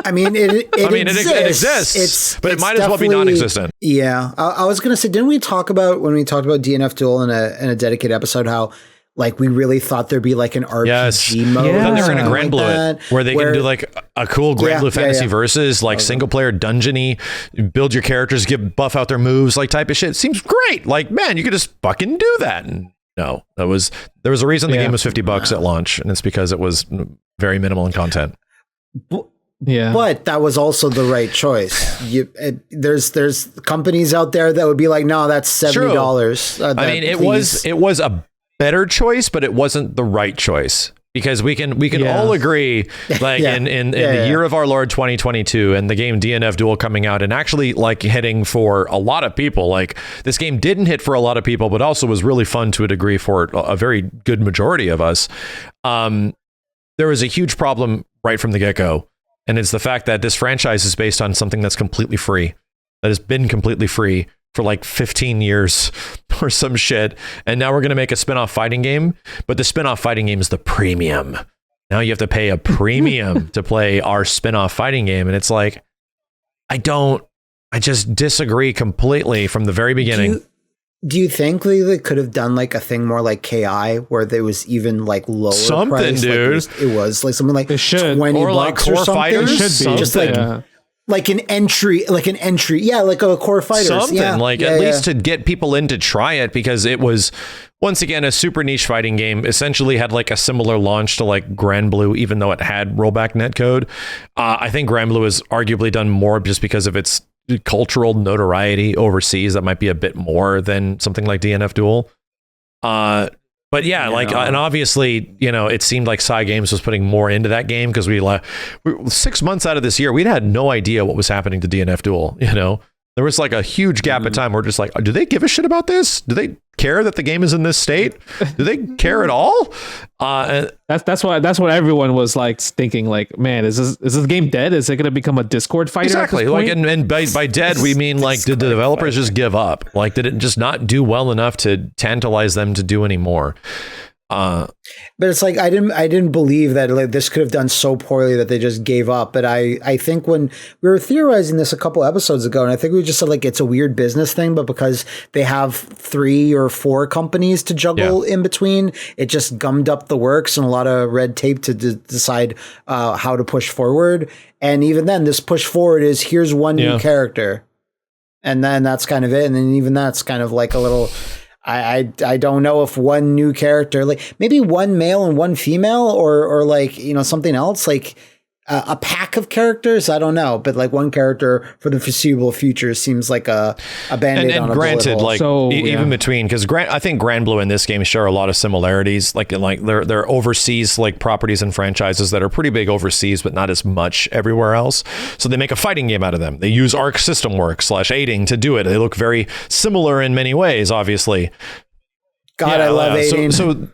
I mean, it exists, but it might as well be non-existent. Yeah, I was gonna say, didn't we talk about when we talked about DNF Duel in a dedicated episode how like we really thought there'd be like an RPG mode? Yeah. Then they're gonna Granblue it, where they can do like a cool Granblue fantasy versus like single player dungeony, build your characters, buff out their moves, like type of shit. Seems great. Like, man, you could just fucking do that. And no, there was a reason the game was $50 at launch, and it's because it was very minimal in content. Yeah, but that was also the right choice. There's companies out there that would be like, no, that's $70. I mean, it was a better choice, but it wasn't the right choice, because we can all agree, like in the year of our Lord 2022, and the game DNF Duel coming out and actually like hitting for a lot of people. Like, this game didn't hit for a lot of people, but also was really fun to a degree for a very good majority of us. There was a huge problem right from the get-go. And it's the fact that this franchise is based on something that's completely free, that has been completely free for like 15 years or some shit. And now we're going to make a spin-off fighting game, but the spin-off fighting game is the premium. Now you have to pay a premium to play our spin-off fighting game. And it's like, I just disagree completely from the very beginning. Do you think they could have done like a thing more like KI, where there was even like lower something, price? Dude. Like it was like something like $20 or like or core something. fighters, should be just like an entry, like a core fighter, something at least to get people in to try it, because it was once again a super niche fighting game. Essentially had like a similar launch to like Granblue, even though it had rollback netcode. I think Granblue has arguably done more just because of its cultural notoriety overseas. That might be a bit more than something like DNF Duel. But But yeah, and obviously, it seemed like Cygames was putting more into that game because we 6 months out of this year, we'd had no idea what was happening to DNF Duel. There was like a huge gap of time. We're just like, do they give a shit about this? Do they care that the game is in this state? Do they care at all? That's what everyone was like thinking. Like, man, is this game dead? Is it going to become a Discord fighter? Exactly. Like, and by dead we mean like, did the developers just give up? Like, did it just not do well enough to tantalize them to do any more? But it's like I didn't believe that like, this could have done so poorly that they just gave up. But I think when we were theorizing this a couple episodes ago, and I think we just said like it's a weird business thing, but because they have 3 or 4 companies to juggle in between, it just gummed up the works and a lot of red tape to decide how to push forward. And even then, this push forward is here's one new character, and then that's kind of it. And then even that's kind of like a little. I don't know if one new character, like maybe one male and one female, or like, something else, like a pack of characters. I don't know, but like one character for the foreseeable future seems like a Band-Aid on a granted, bullet hole. like even between, because I think Granblue in this game share a lot of similarities, like they're overseas like properties and franchises that are pretty big overseas, but not as much everywhere else. So they make a fighting game out of them. They use Arc System Works /aiding to do it. They look very similar in many ways, obviously. God, I love aiding. So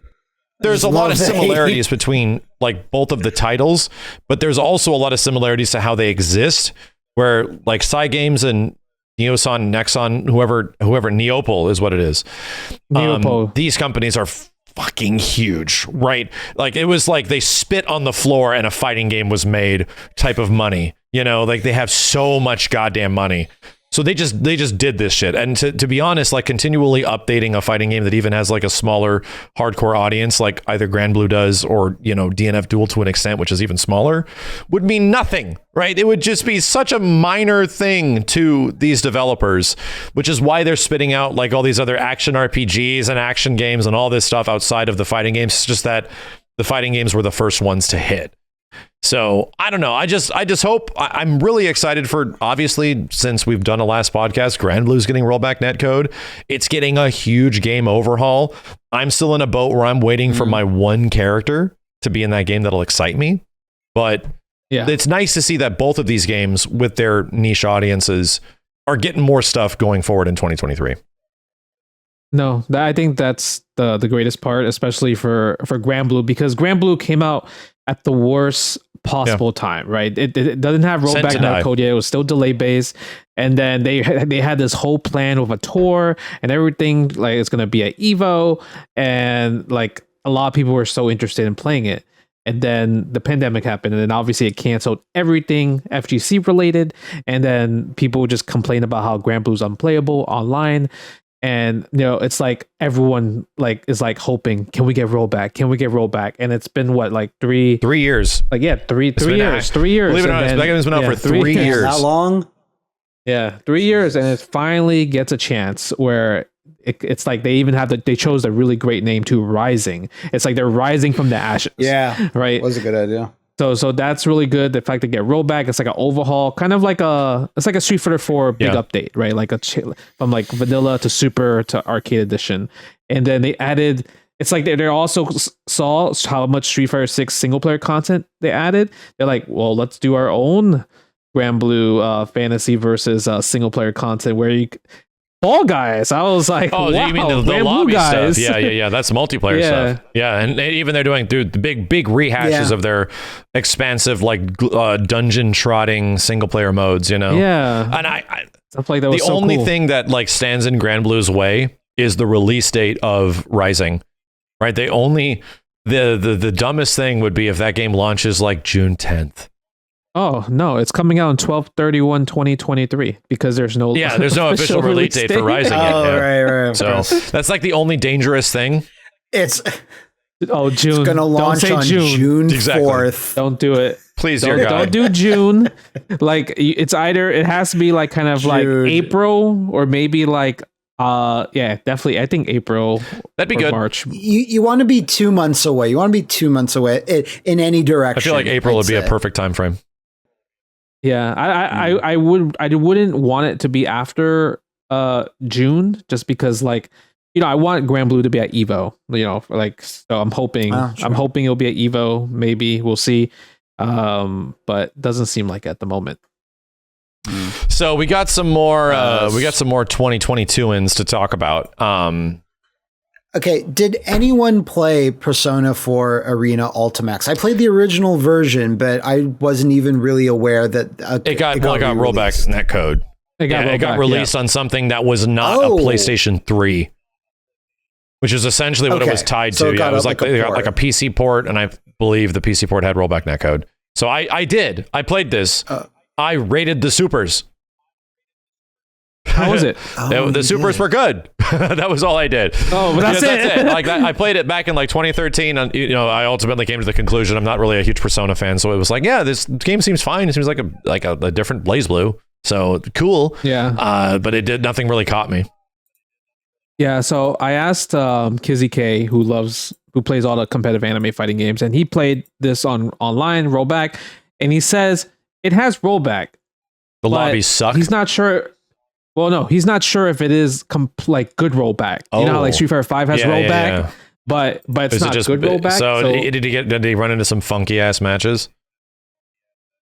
there's a lot of similarities between like both of the titles, but there's also a lot of similarities to how they exist, where like Cygames and Neoson, Nexon, whoever Neopol is what it is. Neopol. These companies are fucking huge, right? Like it was like they spit on the floor and a fighting game was made type of money. Like they have so much goddamn money. So they just did this shit. And to be honest, like continually updating a fighting game that even has like a smaller hardcore audience, like either Granblue does or, DNF Duel to an extent, which is even smaller, would mean nothing, right? It would just be such a minor thing to these developers, which is why they're spitting out like all these other action RPGs and action games and all this stuff outside of the fighting games. It's just that the fighting games were the first ones to hit. So I don't know. I just hope. I'm really excited for, obviously, since we've done a last podcast, Granblue's getting rollback netcode. It's getting a huge game overhaul. I'm still in a boat where I'm waiting for my one character to be in that game that'll excite me. But it's nice to see that both of these games with their niche audiences are getting more stuff going forward in 2023. No, I think that's the greatest part, especially for Granblue, because Granblue came out at the worst possible time, right? It doesn't have rollback netcode yet. It was still delay based, and then they had this whole plan with a tour and everything. Like it's gonna be at Evo, and like a lot of people were so interested in playing it. And then the pandemic happened, and then obviously it canceled everything FGC related. And then people just complain about how Granblue's unplayable online. And it's like everyone like is like hoping, can we get rollback? Can we get rollback? And it's been what, like 3 years? Like 3 years. 3 years. Believe it or not, that game's been out for 3 years. That long? Yeah, 3 years, and it finally gets a chance where it's like they even have they chose a really great name too, Rising. It's like they're rising from the ashes. Yeah, right. It was a good idea. So that's really good. The fact they get rollback, it's like an overhaul, kind of like a Street Fighter 4 big update, right? Like from like vanilla to super to arcade edition. And then they added, it's like they also saw how much Street Fighter 6 single player content they added. They're like, well, let's do our own Granblue fantasy versus single player content where you Fall Guys. I was like, oh, wow, you mean the lobby guys. Stuff? Yeah. That's multiplayer stuff. Yeah, and even they're doing the big rehashes of their expansive like dungeon trotting single player modes. Yeah, and I stuff like that. Was the only thing that like stands in Granblue's way is the release date of Rising. Right? They only the dumbest thing would be if that game launches like June 10th. Oh, no, it's coming out on 12/31/2023 because there's no official release date for Rising yet. Right. So that's like the only dangerous thing. June. It's going to launch on June 4th. Don't do it. Please, dear God. Don't do June. Like it's either it has to be like kind of like April or maybe like definitely. I think April. That'd be good. March. You want to be 2 months away. You want to be 2 months away in any direction. I feel like April would be a perfect time frame. Yeah, I wouldn't want it to be after June, just because like I want Granblue to be at Evo, like, so I'm hoping, it'll be at Evo. Maybe we'll see. But doesn't seem like at the moment. So we got some more 2022-ins to talk about. Okay, did anyone play Persona 4 Arena Ultimax? I played the original version, but I wasn't even really aware that it got rollback netcode. It got released on something that was not a PlayStation 3, which is essentially what it was tied to. It was like a PC port, and I believe the PC port had rollback netcode. So I played this. I rated the supers. How was it? The supers were good. That was all I did. Oh, but that's it. Like I played it back in like 2013, and I ultimately came to the conclusion I'm not really a huge Persona fan, so it was like, yeah, this game seems fine. It seems like a different BlazBlue, so cool. Yeah. But nothing really caught me. Yeah. So I asked Kizzy K, who plays all the competitive anime fighting games, and he played this online rollback, and he says it has rollback. The lobbies suck. He's not sure. Well, no, he's not sure if it is like good rollback. You know how like Street Fighter 5 has rollback, but it's not good rollback. So did he run into some funky ass matches?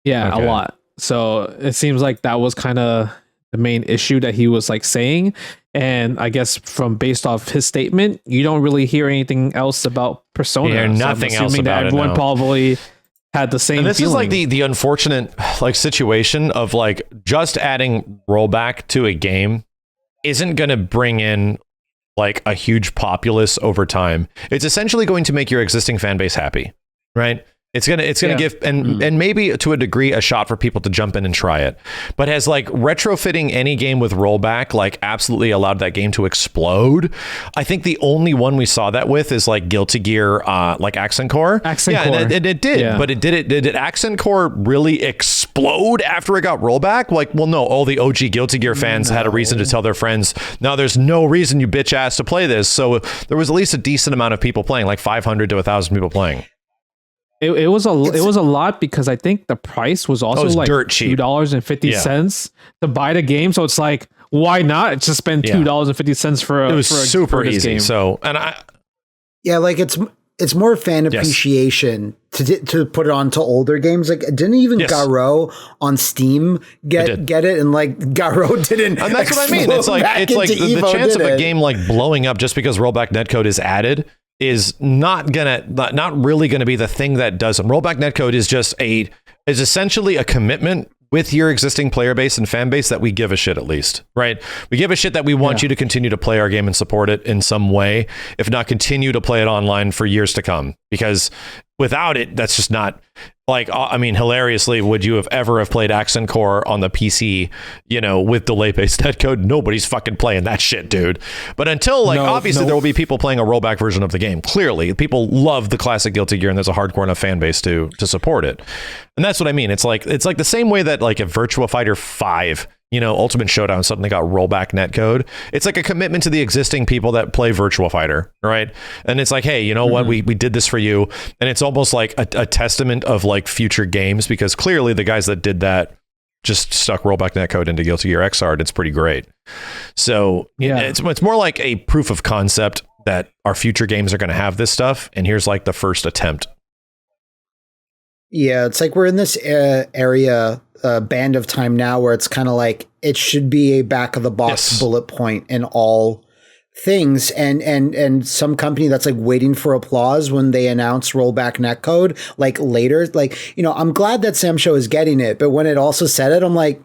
Yeah, a lot. So it seems like that was kind of the main issue that he was like saying. And I guess based off his statement, you don't really hear anything else about Persona. You hear nothing else about it. Everyone probably had the same. And this feeling. is like the unfortunate like situation of like just adding rollback to a game isn't going to bring in like a huge populace over time. It's essentially going to make your existing fan base happy, right? It's gonna give and maybe to a degree a shot for people to jump in and try it. But has like retrofitting any game with rollback like absolutely allowed that game to explode? I think the only one we saw that with is like Guilty Gear, like Accent Core. And it did. Yeah. But did Accent Core really explode after it got rollback? Like, well, no, all the OG Guilty Gear fans had a reason to tell their friends, now there's no reason you bitch ass to play this. So there was at least a decent amount of people playing, like 500 to 1,000 people playing. It was a lot because I think the price was also like dirt cheap. $2.50 to buy the game. So it's like, why not just spend $2.50 for a super easy game. So like it's more fan appreciation to put it onto older games. Like didn't even Garo on Steam get it, and like Garo didn't. And that's what I mean. It's like the chance of a game like blowing up just because rollback netcode is added is not really gonna be the thing that does it. Rollback netcode is essentially a commitment with your existing player base and fan base that we give a shit, at least, right? We give a shit that we want you to continue to play our game and support it in some way, if not continue to play it online for years to come. Because without it, that's just not like, I mean, hilariously, would you have ever played Accent Core on the PC, with delay-based netcode? Nobody's fucking playing that shit, dude. But until obviously there will be people playing a rollback version of the game. Clearly, people love the classic Guilty Gear, and there's a hardcore enough fan base to support it. And that's what I mean. It's like the same way that like if Virtua Fighter 5, Ultimate Showdown suddenly got rollback netcode. It's like a commitment to the existing people that play Virtua Fighter, right? And it's like, hey, you know what? We did this for you. And it's almost like a testament of like future games, because clearly the guys that did that just stuck rollback netcode into Guilty Gear Xrd. It's pretty great. So it's more like a proof of concept that our future games are going to have this stuff. And here's like the first attempt. Yeah, it's like we're in this area band of time now where it's kind of like it should be a back of the box bullet point in all things, and some company that's like waiting for applause when they announce rollback netcode like later. Like, I'm glad that Sam Show is getting it, but when it also said it, I'm like,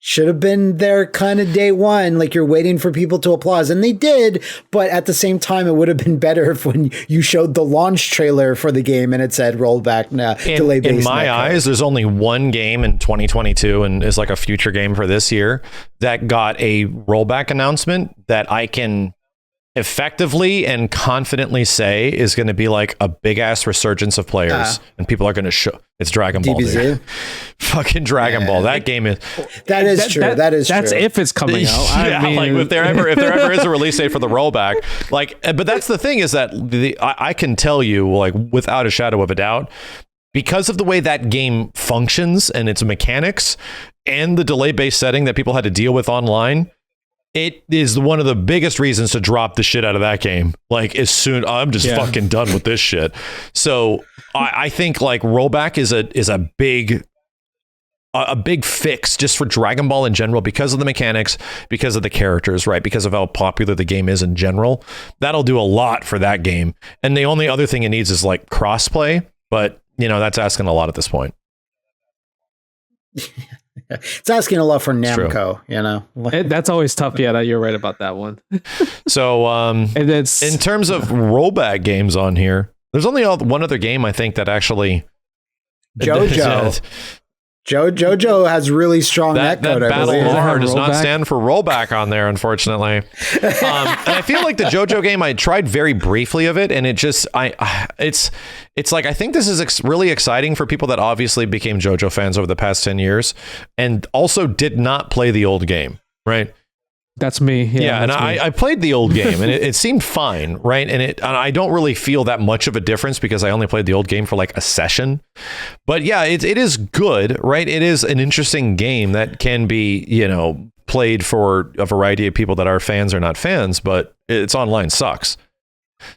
should have been there kind of day one. Like you're waiting for people to applause, and they did. But at the same time, it would have been better if when you showed the launch trailer for the game and it said rollback delay based. In my eyes, there's only one game in 2022 and is like a future game for this year that got a rollback announcement that I can effectively and confidently say is going to be like a big ass resurgence of players, and people are going to show it's Dragon Ball. Dude. Fucking Dragon Ball. That game is true. That's true. If it's coming out. I mean, like if there ever is a release date for the rollback, like, but that's the thing is that I can tell you like without a shadow of a doubt, because of the way that game functions and its mechanics and the delay based setting that people had to deal with online, it is one of the biggest reasons to drop the shit out of that game. Like as soon I'm just fucking done with this shit. So I think like Rollback is a big fix just for Dragon Ball in general, because of the mechanics, because of the characters, right? Because of how popular the game is in general. That'll do a lot for that game. And the only other thing it needs is like crossplay, but you know, that's asking a lot at this point. It's asking a lot for Namco, you know. That's always tough. Yeah, you're right about that one. So, and it's in terms of rollback games on here, there's only one other game I think that actually JoJo. JoJo has really strong netcode. That battle bar does not stand for rollback on there, unfortunately. And I feel like the JoJo game, I tried very briefly of it, and it just, it's like, I think this is really exciting for people that obviously became JoJo fans over the past 10 years and also did not play the old game, right? That's me. Yeah, and I played the old game and it seemed fine, right? And I don't really feel that much of a difference because I only played the old game for like a session. But yeah, it is good, right? It is an interesting game that can be, you know, played for a variety of people that are fans or not fans, but its online sucks.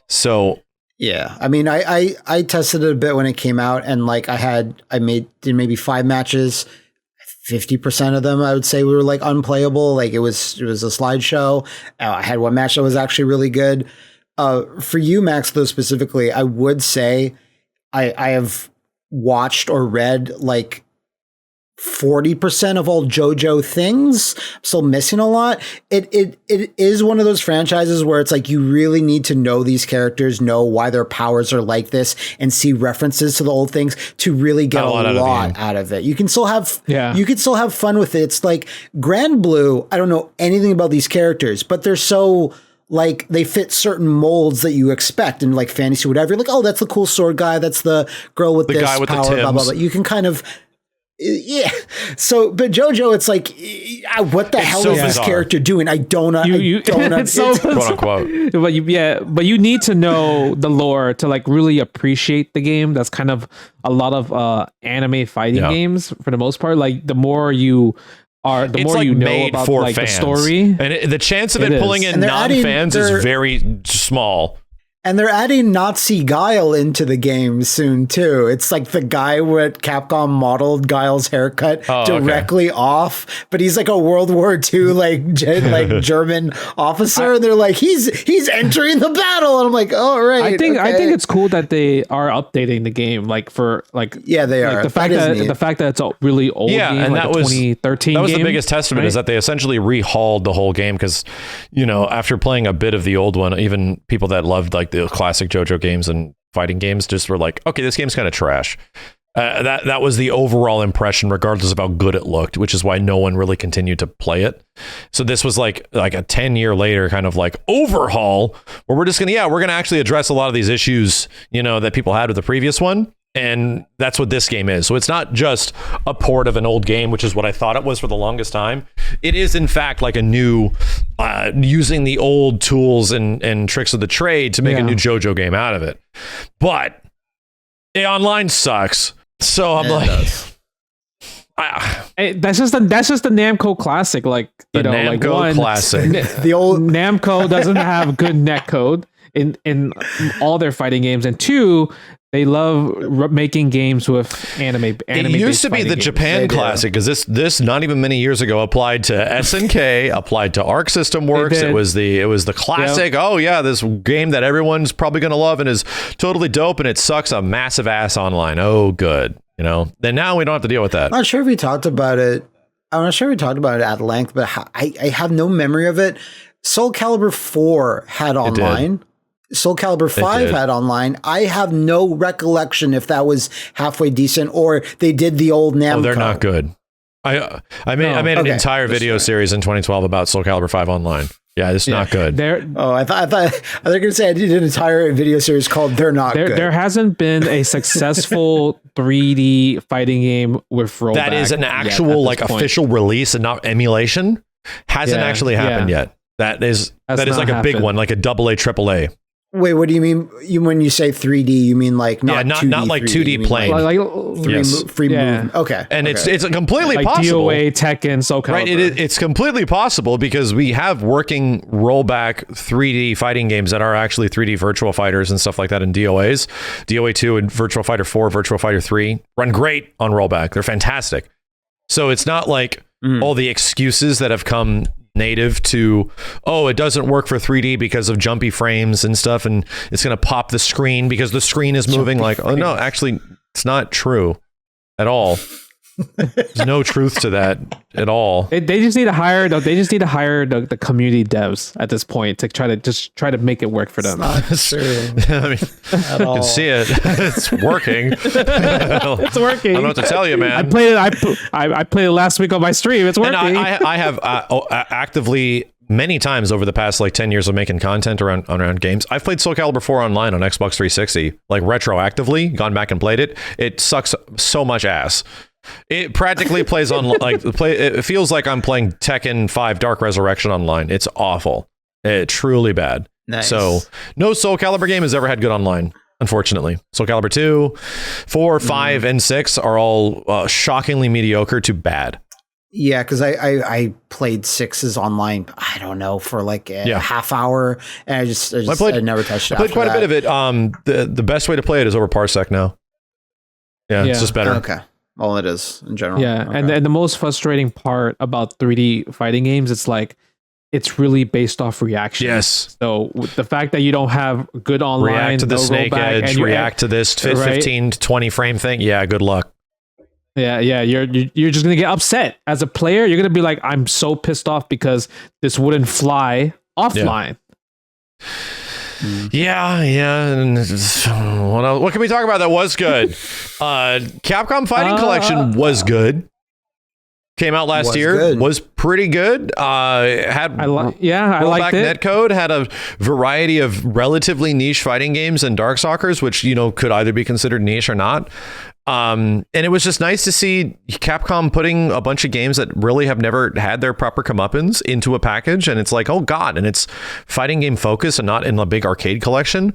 So yeah, I mean, I tested it a bit when it came out, and like did maybe 5 matches. 50% of them, I would say, were like unplayable. Like it was a slideshow. I had one match that was actually really good. For you, Max, though, specifically, I would say I have watched or read like 40% of all JoJo things. I'm still missing a lot. It is one of those franchises where it's like you really need to know these characters, know why their powers are like this, and see references to the old things to really get a lot out of it. You can still have fun with it. It's like Granblue. I don't know anything about these characters, but they're so like they fit certain molds that you expect in like fantasy, whatever. You're like, oh, that's the cool sword guy. That's the girl with this guy with power, the Tims. blah, blah, blah. You can kind of. Yeah. So, but JoJo, it's like, what the hell is this character doing? I don't it's so quote unquote. But you need to know the lore to like really appreciate the game. That's kind of a lot of anime fighting games for the most part. Like the more you are, the more you know about like the story, and the chance of it pulling in non-fans is very small. And they're adding Nazi Guile into the game soon, too. It's like the guy with Capcom modeled Guile's haircut directly off, but he's like a World War II like German officer. And they're like, he's entering the battle. And I'm like, oh, right. I think it's cool that they are updating the game, like for like they are. The fact that it's a really old game, and like that was 2013. That was the biggest testament, is that they essentially rehauled the whole game, because you know, after playing a bit of the old one, even people that loved like the classic JoJo games and fighting games just were like, okay, this game's kind of trash. That was the overall impression, regardless of how good it looked, which is why no one really continued to play it. So this was like a 10-year later kind of like overhaul, where we're gonna actually address a lot of these issues, you know, that people had with the previous one. And that's what this game is. So it's not just a port of an old game, which is what I thought it was for the longest time. It is, in fact, like a new, using the old tools and tricks of the trade to make a new JoJo game out of it. But the online sucks. So I'm that's just the Namco classic. Like, you know, like one classic. The old Namco doesn't have good netcode in all their fighting games, and two, they love making games with anime. It used to be the Japan classic, because this not even many years ago applied to SNK, applied to Arc System Works. It was the classic. Yep. Oh yeah, this game that everyone's probably going to love and is totally dope, and it sucks a massive ass online. Oh, good. You know. Then now we don't have to deal with that. I'm not sure if we talked about it. At length, but I have no memory of it. Soul Calibur 4 had online. Soul Calibur 5 had online. I have no recollection if that was halfway decent or they did the old Namco. Oh, they're not good. I made an entire video series in 2012 about Soul Calibur 5 online. Yeah, it's not good. I thought they were going to say I did an entire video series called "They're Not Good." There hasn't been a successful 3D fighting game with rollback. That is an actual official release and not emulation. Hasn't actually happened yet. That is like a big one, like a AA, AAA. Wait, what do you mean? When you say 3D, you mean like not 2D, not like 2D plane. Like free movement. Okay. And okay. it's completely like possible. DOA, Tekken, Soul Calibur. Right, it's completely possible because we have working rollback 3D fighting games that are actually 3D virtual fighters and stuff like that in DOAs. DOA 2 and Virtual Fighter 4, Virtual Fighter 3 run great on rollback. They're fantastic. So it's not like all the excuses that have come native to, oh, it doesn't work for 3D because of jumpy frames and stuff, and it's going to pop the screen because the screen is moving. Oh no, actually, it's not true at all. There's no truth to that at all. They just need to hire the community devs at this point to try to make it work for them. It's not true. I mean, you can see it. It's working. It's working. I don't know what to tell you, man. I played it. I played it last week on my stream. It's working. And I have actively many times over the past like 10 years of making content around games. I've played Soul Calibur 4 online on Xbox 360, like retroactively, gone back and played it. It sucks so much ass. It practically plays on it feels like I'm playing Tekken 5 Dark Resurrection online. It's awful. It's truly bad. Nice. So no Soul Calibur game has ever had good online, unfortunately. Soul Calibur 2, 4, 5, and 6 are all shockingly mediocre to bad. Yeah, because I played 6's online, I don't know, for like a half hour, and I never touched it. I played quite a bit of it. The best way to play it is over Parsec now. Yeah, it's just better. Okay. All it is in general. Yeah, okay. and the most frustrating part about 3D fighting games, it's like it's really based off reaction. Yes. So the fact that you don't have good online, react to the snake edge, react to this 15 to 20 frame thing. Yeah, good luck. Yeah, you're just gonna get upset as a player. You're gonna be like, I'm so pissed off because this wouldn't fly offline. Yeah. And what can we talk about that was good? Capcom Fighting Collection was good. Came out last year. Good. Was pretty good. I liked it. Netcode had a variety of relatively niche fighting games and Darkstalkers, which could either be considered niche or not. And it was just nice to see Capcom putting a bunch of games that really have never had their proper comeuppance into a package. And it's like, oh God, and it's fighting game focus and not in a big arcade collection.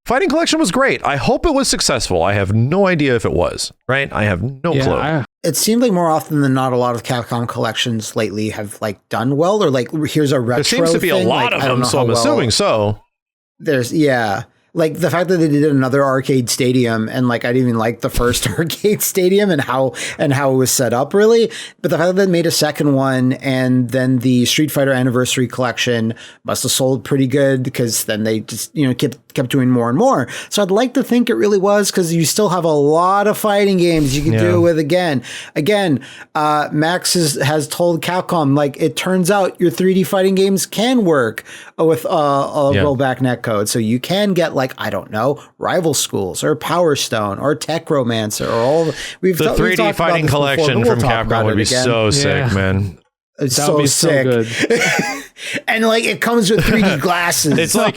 Fighting collection was great. I hope it was successful. I have no idea if it was, right? I have no clue. It seemed like more often than not, a lot of Capcom collections lately have like done well, or like here's a retro. There seems to be a lot of them, so I'm assuming so. Like the fact that they did another arcade stadium, and like I didn't even like the first arcade stadium and how it was set up really, but the fact that they made a second one, and then the Street Fighter Anniversary Collection must have sold pretty good because then they just kept doing more and more. So I'd like to think it really was because you still have a lot of fighting games you can do it with again. Max has told Capcom, like, it turns out your 3D fighting games can work with rollback netcode, so you can get like, I don't know, Rival Schools or Power Stone or Tech Romancer or all the 3D fighting collection from Capcom would be so sick, man. It's so sick. So good. And like it comes with 3D glasses. It's like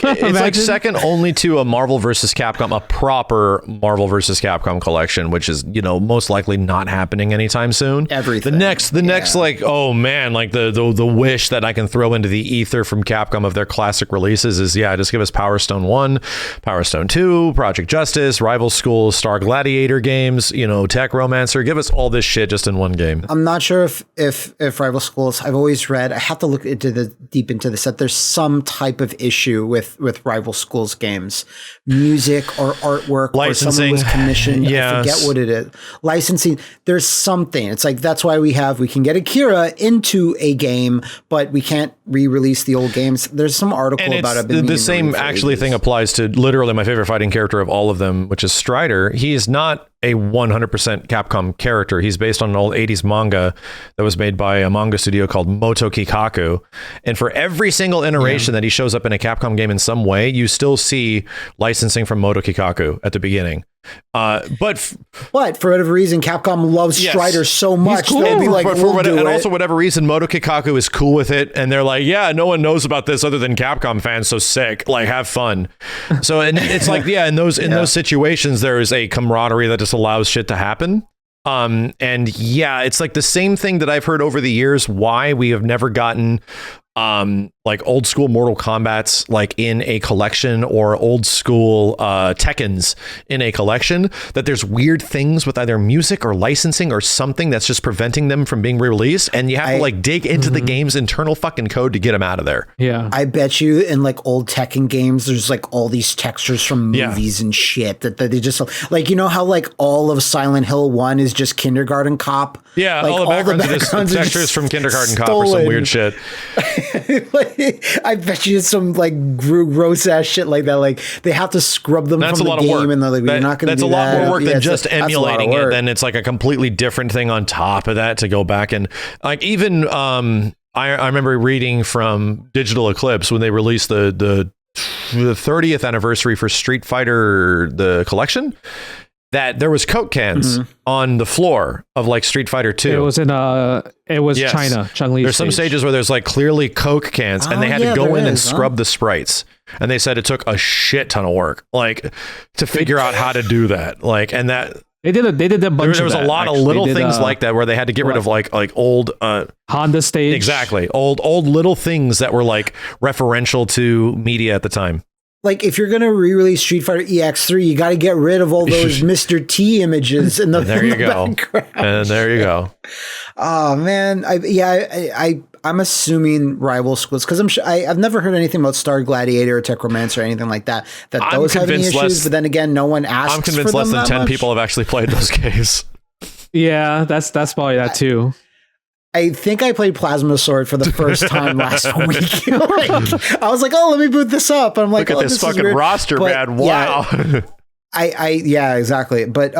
second only to a Marvel vs. Capcom, a proper Marvel vs. Capcom collection, which is most likely not happening anytime soon. Everything. The next like, oh man, like the wish that I can throw into the ether from Capcom of their classic releases is just give us Power Stone 1, Power Stone 2, Project Justice, Rival Schools, Star Gladiator games, Tech Romancer. Give us all this shit just in one game. I'm not sure if Rival Schools. I've always read. I have to look deep into this. That there's some type of issue with Rival Schools games, music or artwork, licensing. Or someone was commissioned. I forget what it is. Licensing. There's something. It's like that's why we can get Akira into a game, but we can't re-release the old games. There's some article about it. The same actually thing applies to literally my favorite fighting character of all of them, which is Strider. He is not a 100% Capcom character. He's based on an old 80s manga that was made by a manga studio called Moto Kikaku. And for every single iteration that he shows up in a Capcom game in some way, you still see licensing from Moto Kikaku at the beginning. But for whatever reason, Capcom loves Strider so much. Cool. They'll be like, also whatever reason, Moto Kikaku is cool with it, and they're like, no one knows about this other than Capcom fans, so sick, like have fun. So and it's like, in those situations, there is a camaraderie that just allows shit to happen. And it's like the same thing that I've heard over the years, why we have never gotten like old school Mortal Kombats like in a collection, or old school Tekkens in a collection, that there's weird things with either music or licensing or something that's just preventing them from being released, and you have to like dig into the game's internal fucking code to get them out of there. Yeah, I bet you in like old Tekken games, there's like all these textures from movies and shit that they just like, you know how like all of Silent Hill 1 is just Kindergarten Cop. Yeah, like, all the backgrounds are just textures from Kindergarten Cop or some weird shit. I bet you it's some like gross ass shit like that. Like they have to scrub them from the game, and they're like, "We're not going to do that." That's a lot more work than just emulating it. Then it's like a completely different thing on top of that to go back and like even I remember reading from Digital Eclipse when they released the 30th anniversary for Street Fighter the collection, that there was Coke cans on the floor of like Street Fighter 2. It was China, Chun-Li. There's some stages where there's like clearly Coke cans, and they had to go in and scrub the sprites. And they said it took a shit ton of work, like to figure out how to do that. Like, and that they did a bunch. There was a lot of little things like that where they had to get rid of like old Honda stage. Exactly. Old little things that were like referential to media at the time. Like if you're going to re-release Street Fighter EX3, you got to get rid of all those Mr. T images in the background. And there you go. Oh man. I'm assuming Rival Schools, because I've never heard anything about Star Gladiator or Techromancer or anything like that those have any issues, but then again, no one asks. I'm convinced less than 10 people have actually played those games. Yeah, that's probably that too. I think I played Plasma Sword for the first time last week. Like, I was like, "Oh, let me boot this up." And I'm like, "Look at this fucking roster, man! Wow." Yeah, exactly. But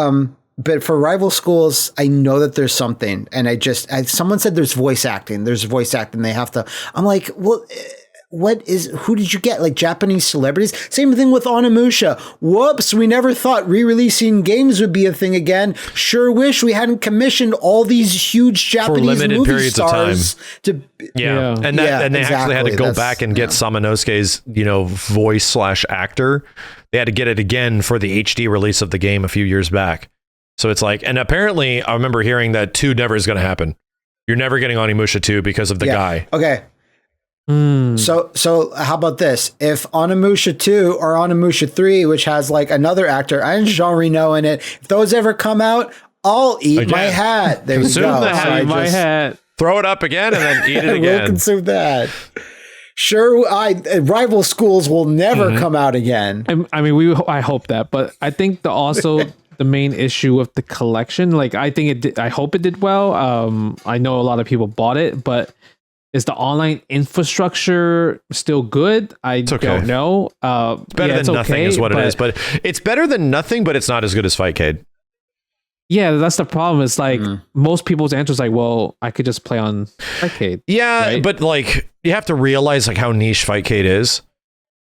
for Rival Schools, I know that there's something, and someone said there's voice acting. There's voice acting. They have to. I'm like, well. Who did you get? Like Japanese celebrities? Same thing with Onimusha. Whoops, we never thought re-releasing games would be a thing again. Sure wish we hadn't commissioned all these huge Japanese movie stars to and they actually had to go back and get Samanosuke's, voice/actor. They had to get it again for the HD release of the game a few years back. So it's like, and apparently I remember hearing that 2 never is going to happen. You're never getting Onimusha 2 because of the guy. Okay. So how about this? If Onimusha 2 or Onimusha 3, which has like another actor and Jean Reno in it, if those ever come out, I'll eat my hat. There you go. My hat. Throw it up again and then eat it again. We'll consume that. Sure, Rival Schools will never come out again. I mean, I hope that, but I think the main issue with the collection, like I think it did, I hope it did well. I know a lot of people bought it, but is the online infrastructure still good? I don't know. Better than nothing is what it is, but it's better than nothing, but it's not as good as Fightcade. Yeah, that's the problem. It's like most people's answer is like, well, I could just play on Fightcade. Yeah, right? But like you have to realize like how niche Fightcade is.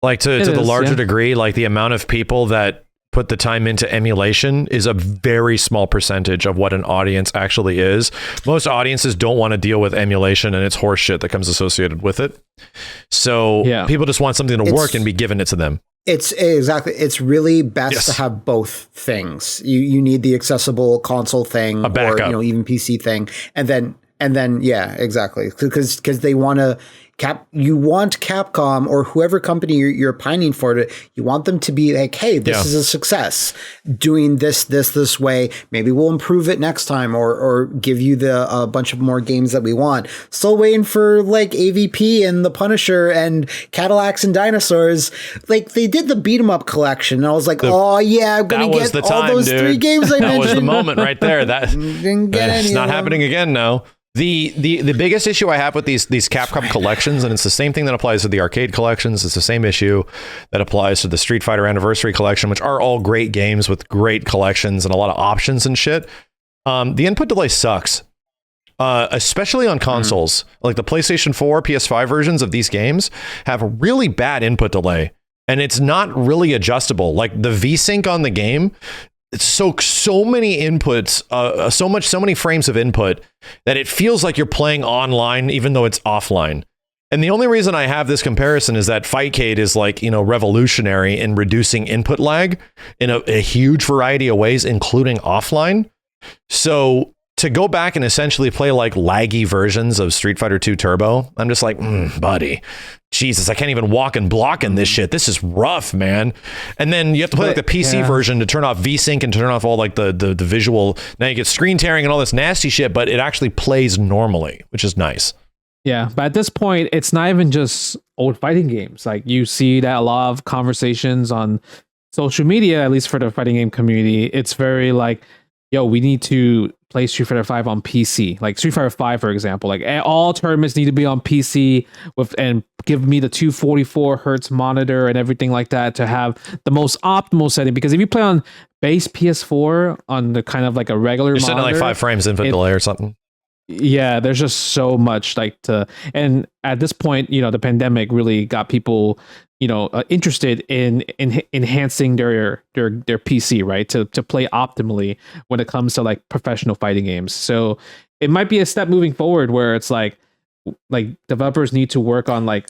Like to the larger degree, like the amount of people that put the time into emulation is a very small percentage of what an audience actually is. Most audiences don't want to deal with emulation and it's horse shit that comes associated with it. So people just want something to work and be given it to them. It's really best to have both things. You need the accessible console thing, or even PC thing, and then exactly, because they want to. You want Capcom or whoever company you're pining for you want them to be like, hey, this is a success. Doing this way, maybe we'll improve it next time, or give you a bunch of more games that we want. Still waiting for like AVP and The Punisher and Cadillacs and Dinosaurs. Like they did the beat 'em up collection, and I was like, I'm gonna get all those 3 games I mentioned. That was the moment right there. That didn't get it's not happening again now. The biggest issue I have with these Capcom collections, and it's the same thing that applies to the arcade collections, it's the same issue that applies to the Street Fighter Anniversary Collection, which are all great games with great collections and a lot of options and shit. The input delay sucks, especially on consoles. Like the PlayStation 4, PS5 versions of these games have a really bad input delay, and it's not really adjustable. Like the VSync on the game, it's so many inputs, so many frames of input that it feels like you're playing online, even though it's offline. And the only reason I have this comparison is that Fightcade is like, revolutionary in reducing input lag in a huge variety of ways, including offline. So to go back and essentially play like laggy versions of Street Fighter 2 Turbo, I'm just like, buddy, Jesus, I can't even walk and block in this shit. This is rough, man. And then you have to play like the PC version to turn off VSync and turn off all like the visual. Now you get screen tearing and all this nasty shit, but it actually plays normally, which is nice. Yeah, but at this point, it's not even just old fighting games. Like you see that a lot of conversations on social media, at least for the fighting game community, it's very like, yo, we need to play Street Fighter 5 on PC. Like Street Fighter 5, for example, like all tournaments need to be on PC and give me the 244 hertz monitor and everything like that to have the most optimal setting. Because if you play on base PS4 on the kind of like a regular You're monitor, sitting at like 5 frames input delay or something. Yeah, there's just so much and at this point, the pandemic really got people, interested in enhancing their PC, right? To play optimally when it comes to like professional fighting games. So it might be a step moving forward where it's like developers need to work on like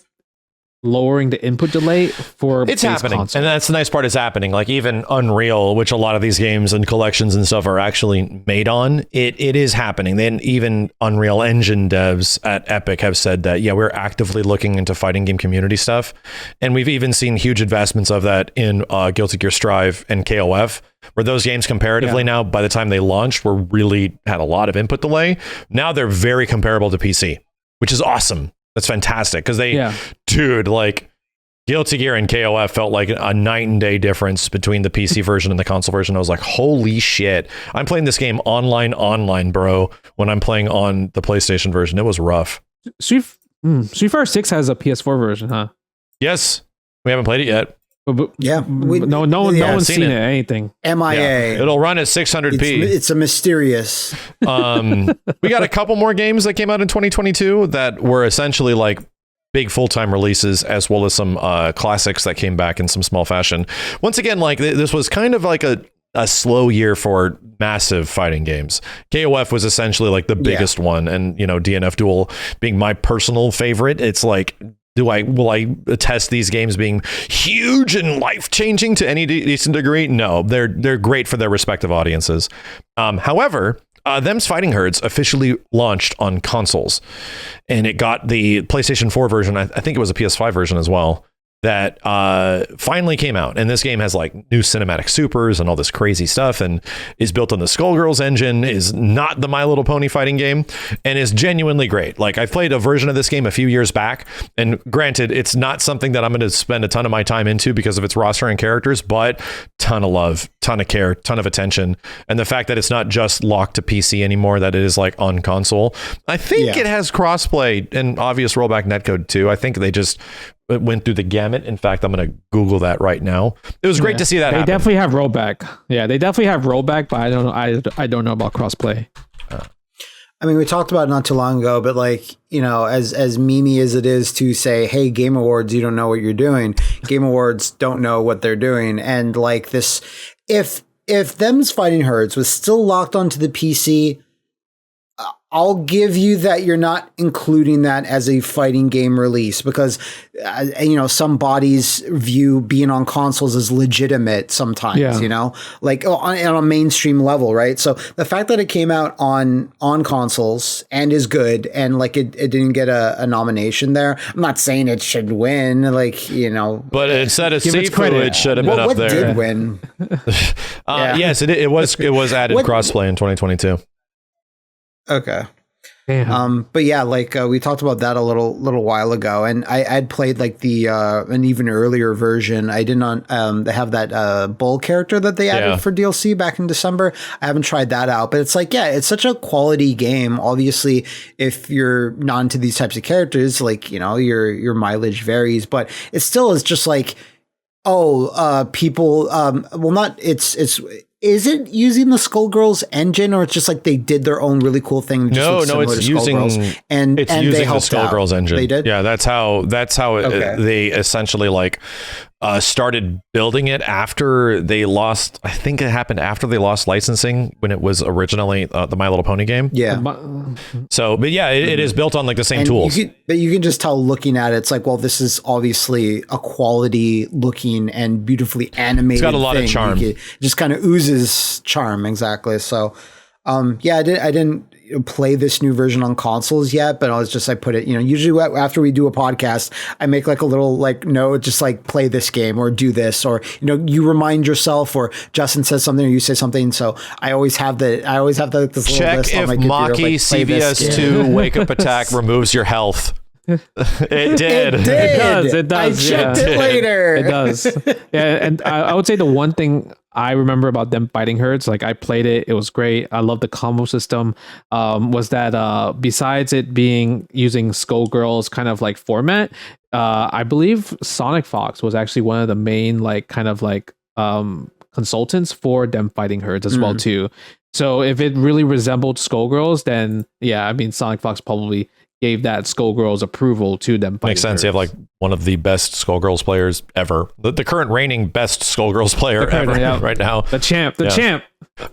lowering the input delay for it's happening console. And that's the nice part, is happening. Like even Unreal, which a lot of these games and collections and stuff are actually made on, it is happening. Then even Unreal Engine devs at Epic have said that we're actively looking into fighting game community stuff, and we've even seen huge investments of that in Guilty Gear Strive and KOF, where those games comparatively now, by the time they launched, were really had a lot of input delay. Now they're very comparable to PC, which is awesome. That's fantastic, because dude, like Guilty Gear and KOF felt like a night and day difference between the PC version and the console version. I was like, holy shit, I'm playing this game online, bro, when I'm playing on the PlayStation version. It was rough. Street Fighter 6 has a PS4 version, huh? Yes, we haven't played it yet. No one's seen it. Anything. MIA. It'll run at 600p. It's a mysterious. We got a couple more games that came out in 2022 that were essentially like big full-time releases, as well as some classics that came back in some small fashion. Once again, like this was kind of like a slow year for massive fighting games. KOF was essentially like the biggest one, and DNF Duel being my personal favorite. It's like, will I attest these games being huge and life-changing to any decent degree? No, they're great for their respective audiences. However, Them's Fighting Herds officially launched on consoles, and it got the PlayStation 4 version. I think it was a PS5 version as well, that finally came out. And this game has like new cinematic supers and all this crazy stuff, and is built on the Skullgirls engine, is not the My Little Pony fighting game, and is genuinely great. Like, I've played a version of this game a few years back, and granted, it's not something that I'm going to spend a ton of my time into because of its roster and characters, but ton of love, ton of care, ton of attention. And the fact that it's not just locked to PC anymore, that it is like on console. I think it has crossplay and obvious rollback netcode too. I think they just went through the gamut. In fact, I'm going to Google that right now. It was great to see that happen. They definitely have rollback. Yeah, they definitely have rollback, but I don't know. I don't know about crossplay. I mean, we talked about it not too long ago, but like, as memey as it is to say, hey, Game Awards, you don't know what you're doing. Game Awards don't know what they're doing. And like this, if Them's Fighting Herds was still locked onto the PC, I'll give you that you're not including that as a fighting game release because, some bodies view being on consoles as legitimate sometimes, like on a mainstream level, right? So the fact that it came out on consoles and is good and like it didn't get a nomination there, I'm not saying it should win, But instead of Sifu, it should have been up there. What did win? Yes, it was added crossplay in 2022. Okay. Damn. But yeah, like we talked about that a little while ago, and I'd played like the an even earlier version. I did not have that Bull character that they added for DLC back in December. I haven't tried that out, but it's like, it's such a quality game. Obviously, if you're not into these types of characters, like your mileage varies, but it still is just like, people. Is it using the Skullgirls engine, or it's just like they did their own really cool thing? No, it's using using the Skullgirls engine. They did. Yeah, that's how they essentially like started building it after they lost. I think it happened after they lost licensing when it was originally the My Little Pony game. Yeah. So, but yeah, it is built on like the same tools. But you can just tell looking at it, it's like, well, this is obviously a quality looking and beautifully animated. It's got a lot of charm. It just kind of oozes charm. Exactly. So, Yeah, I didn't play this new version on consoles yet, but I put it, usually after we do a podcast, I make like a little like note, just like play this game or do this, or, you remind yourself, or Justin says something or you say something. So I always have this little check list on my if computer. Maki CVS2 Wake Up Attack removes your health. It did. It does. I checked it later. It does. Yeah, and I would say the one thing I remember about them fighting herds, like I played it, it was great. I love the combo system. Was that besides it being using Skullgirls kind of like format, I believe Sonic Fox was actually one of the main like kind of like consultants for them fighting herds as well too. So if it really resembled Skullgirls, then yeah, I mean Sonic Fox probably gave that Skullgirls approval to them. Makes sense. You have like one of the best Skullgirls players ever. The current reigning best Skullgirls player ever right now. The champ.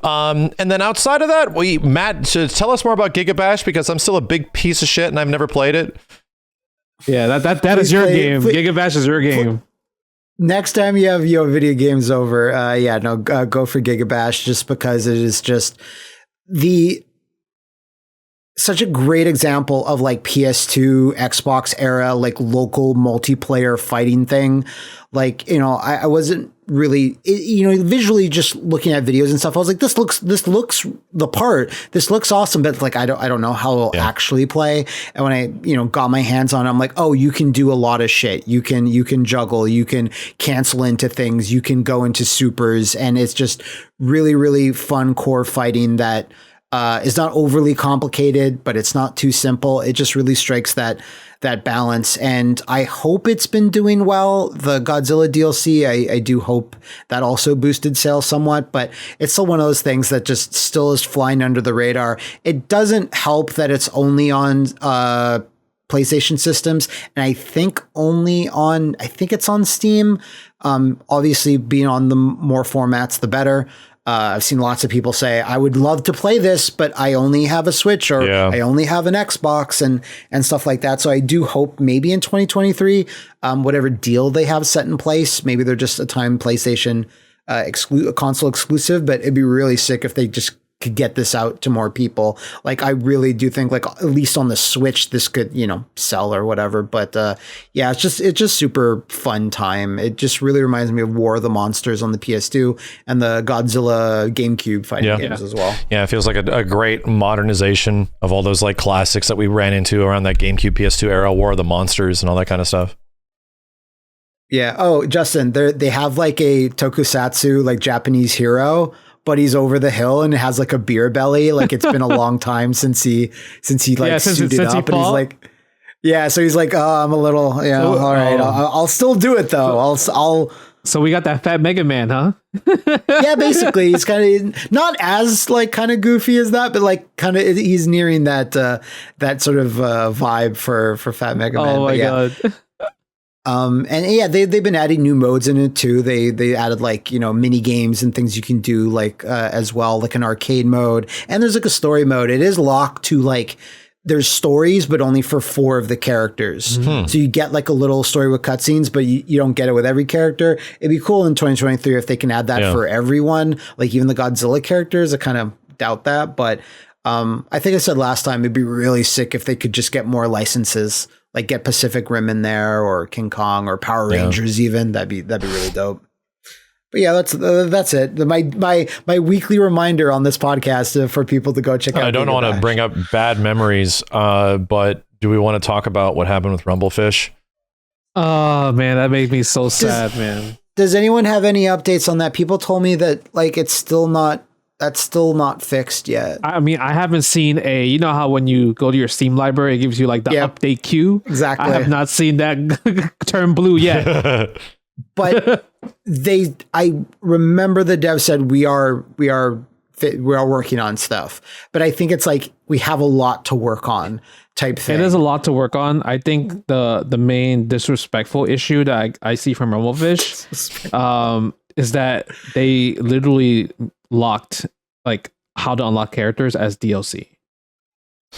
And then outside of that, Matt, tell us more about Gigabash, because I'm still a big piece of shit and I've never played it. Yeah, that is your game. Gigabash is your game. Next time you have video games over, go for Gigabash, just because it is just such a great example of like PS2, Xbox era, like local multiplayer fighting thing. Like, I wasn't really, visually just looking at videos and stuff. I was like, this looks the part. This looks awesome, but like, I don't know how it'll actually play. And when I, got my hands on it, I'm like, oh, you can do a lot of shit. You can juggle, you can cancel into things, you can go into supers. And it's just really, really fun core fighting that, is not overly complicated, but it's not too simple. It just really strikes that balance. And I hope it's been doing well. The Godzilla DLC, I do hope that also boosted sales somewhat, but it's still one of those things that just still is flying under the radar. It doesn't help that it's only on PlayStation systems, and I think it's on Steam. Obviously being on the more formats, the better. I've seen lots of people say, I would love to play this, but I only have a Switch, or I only have an Xbox, and stuff like that. So I do hope maybe in 2023, whatever deal they have set in place, maybe they're just a time PlayStation console exclusive, but it'd be really sick if they just could get this out to more people. Like, I really do think, like, at least on the Switch, this could, sell or whatever. But it's just super fun time. It just really reminds me of War of the Monsters on the PS2 and the Godzilla GameCube fighting games as well. Yeah, it feels like a great modernization of all those like classics that we ran into around that GameCube PS2 era, War of the Monsters and all that kind of stuff. Yeah. Oh, Justin, they have like a tokusatsu, like Japanese hero, but he's over the hill and has like a beer belly. Like, it's been a long time since he suited up, and he's like, so he's like, oh, I'm a little, all right, I'll still do it though. I'll. So we got that fat Mega Man, huh? Yeah, basically, he's kind of not as like kind of goofy as that, but like kind of he's nearing that sort of vibe for Fat Mega Man. Oh my god. They've been adding new modes in it too. They added like, mini games and things you can do like as well, like an arcade mode. And there's like a story mode. It is locked to like, there's stories, but only for 4 of the characters. Mm-hmm. So you get like a little story with cutscenes, but you don't get it with every character. It'd be cool in 2023 if they can add that for everyone, like even the Godzilla characters. I kind of doubt that, but I think I said last time, it'd be really sick if they could just get more licenses. Like get Pacific Rim in there, or King Kong, or Power Rangers even. That'd be really dope. But yeah, that's it. My weekly reminder on this podcast for people to go check out. I don't want to bring up bad memories, but do we want to talk about what happened with Rumblefish? Oh man, that made me so sad, man. Does anyone have any updates on that? People told me that like that's still not fixed yet. I mean, I haven't seen how when you go to your Steam library, it gives you like the update queue. Exactly. I have not seen that turn blue yet. But I remember the dev said we are working on stuff, but I think it's like we have a lot to work on type thing. It is a lot to work on. I think the main disrespectful issue that I see from Rumblefish is that they literally locked like how to unlock characters as DLC.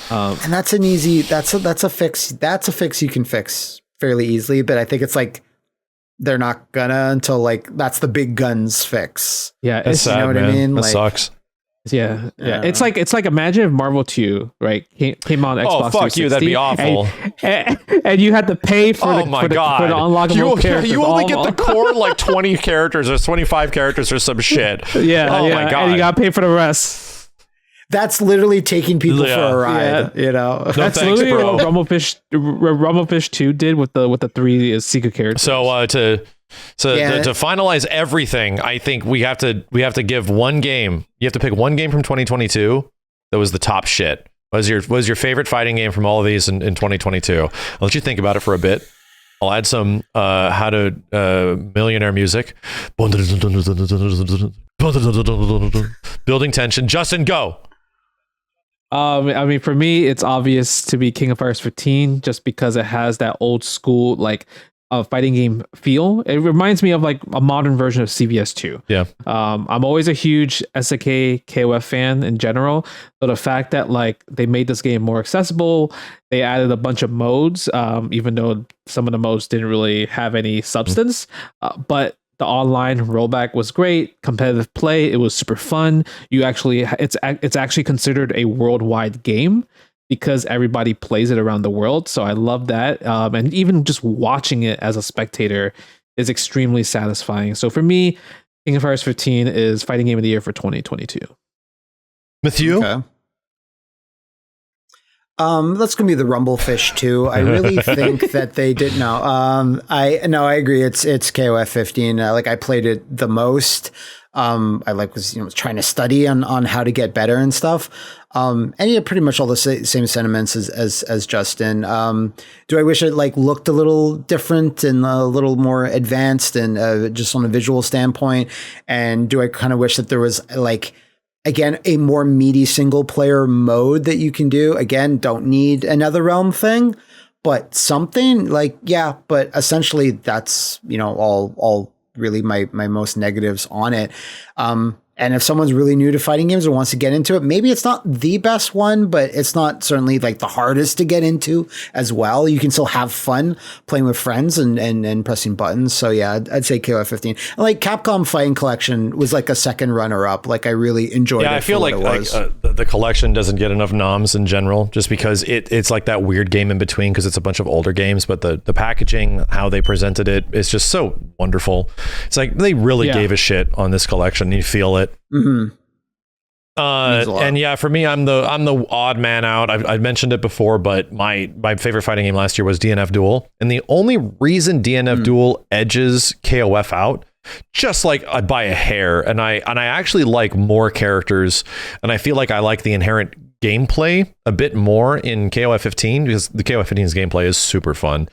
And that's a fix you can fix fairly easily, but I think it's like they're not gonna until like that's the big guns fix. Yeah, it's sad, man. I mean? That like, sucks. Yeah. It's like imagine if Marvel 2, right, came on Xbox. Oh, fuck you! That'd be awful. And you had to pay for the unlockable characters. You only get the core like 20 characters or 25 characters or some shit. Yeah. Oh my god! And you got to pay for the rest. That's literally taking people for a ride. You know, that's thanks, literally bro. what Rumblefish 2 did with the 3 secret characters. So to finalize everything, I think we have to give one game. You have to pick one game from 2022 that was the top shit. What was your favorite fighting game from all of these in 2022? I'll let you think about it for a bit. I'll add some how to millionaire music. Building tension. Justin, go. I mean, for me, it's obvious to be King of Fighters 15 just because it has that old school like fighting game feel. It reminds me of like a modern version of CVS 2. Yeah. I'm always a huge SNK KOF fan in general. So the fact that like they made this game more accessible, they added a bunch of modes, even though some of the modes didn't really have any substance, but the online rollback was great. Competitive play, it was super fun. It's actually considered a worldwide game because everybody plays it around the world. So I love that. And even just watching it as a spectator is extremely satisfying. So for me, King of Fighters 15 is fighting game of the year for 2022. Matthew? Okay. That's gonna be the Rumblefish 2. I really think that they did I agree. It's KOF 15. Like I played it the most. I was trying to study on how to get better and stuff. And yeah, pretty much all the same sentiments as Justin. Do I wish it like looked a little different and a little more advanced and just on a visual standpoint? And do I kind of wish that there was like, again, a more meaty single player mode that you can do? Again, don't need another Realm thing, but something like, yeah, but essentially that's, all really my most negatives on it. And if someone's really new to fighting games or wants to get into it, maybe it's not the best one, but it's not certainly like the hardest to get into as well. You can still have fun playing with friends and pressing buttons. So yeah, I'd say KOF 15. And like Capcom Fighting Collection was like a second runner up. Like I really enjoyed it. Yeah, I feel like the collection doesn't get enough noms in general, just because it's like that weird game in between because it's a bunch of older games, but the packaging, how they presented it is just so wonderful. It's like they really gave a shit on this collection. You feel it. Mm-hmm. And yeah, for me, I'm the odd man out. I've mentioned it before, but my favorite fighting game last year was DNF Duel, and the only reason DNF Duel edges KOF out, just like by a hair, and I actually like more characters, and I feel like I like the inherent gameplay a bit more in KOF 15 because the KOF 15's gameplay is super fun.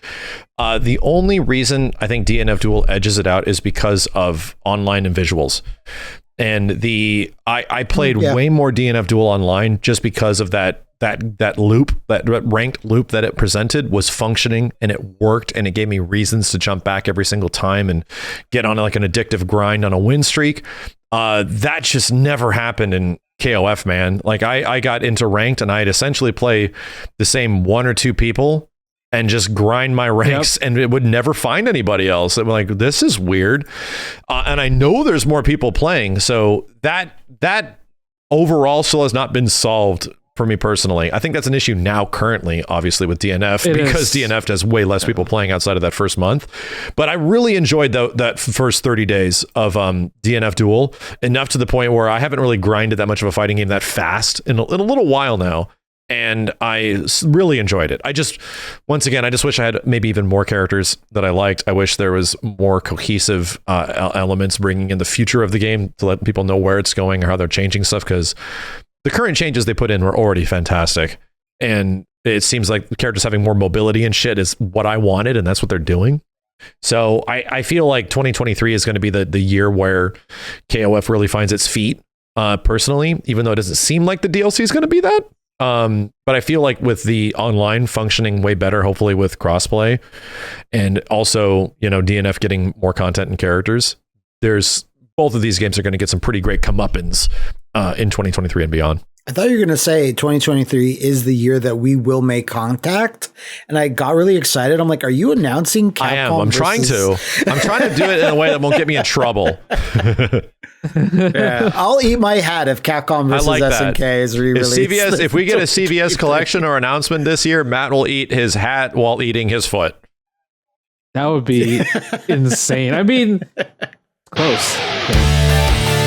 The only reason I think DNF Duel edges it out is because of online and visuals. And I played way more DNF Duel online just because of that loop, that ranked loop that it presented was functioning and it worked, and it gave me reasons to jump back every single time and get on like an addictive grind on a win streak. That just never happened in KOF, man. Like I got into ranked and I'd essentially play the same one or two people and just grind my ranks, and it would never find anybody else. I'm like, this is weird. And I know there's more people playing. So that overall still has not been solved for me personally. I think that's an issue now currently, obviously, with DNF, because DNF has way less people playing outside of that first month. But I really enjoyed that first 30 days of DNF Duel, enough to the point where I haven't really grinded that much of a fighting game that fast in a little while now. And I really enjoyed it. I just wish I had maybe even more characters that I liked. I wish there was more cohesive elements bringing in the future of the game to let people know where it's going or how they're changing stuff, because the current changes they put in were already fantastic. And it seems like the characters having more mobility and shit is what I wanted, and that's what they're doing. So I feel like 2023 is going to be the year where KOF really finds its feet, personally, even though it doesn't seem like the DLC is going to be that. But I feel like with the online functioning way better, hopefully with crossplay, and also, DNF getting more content and characters, both of these games are going to get some pretty great comeuppance in 2023 and beyond. I thought you were going to say 2023 is the year that we will make contact. And I got really excited. I'm like, are you announcing Capcom? I am. I'm trying to do it in a way that won't get me in trouble. Yeah, I'll eat my hat if Capcom versus SNK is re-released. If we get a CVS collection or announcement this year, Matt will eat his hat while eating his foot. That would be insane. I mean, close. Okay.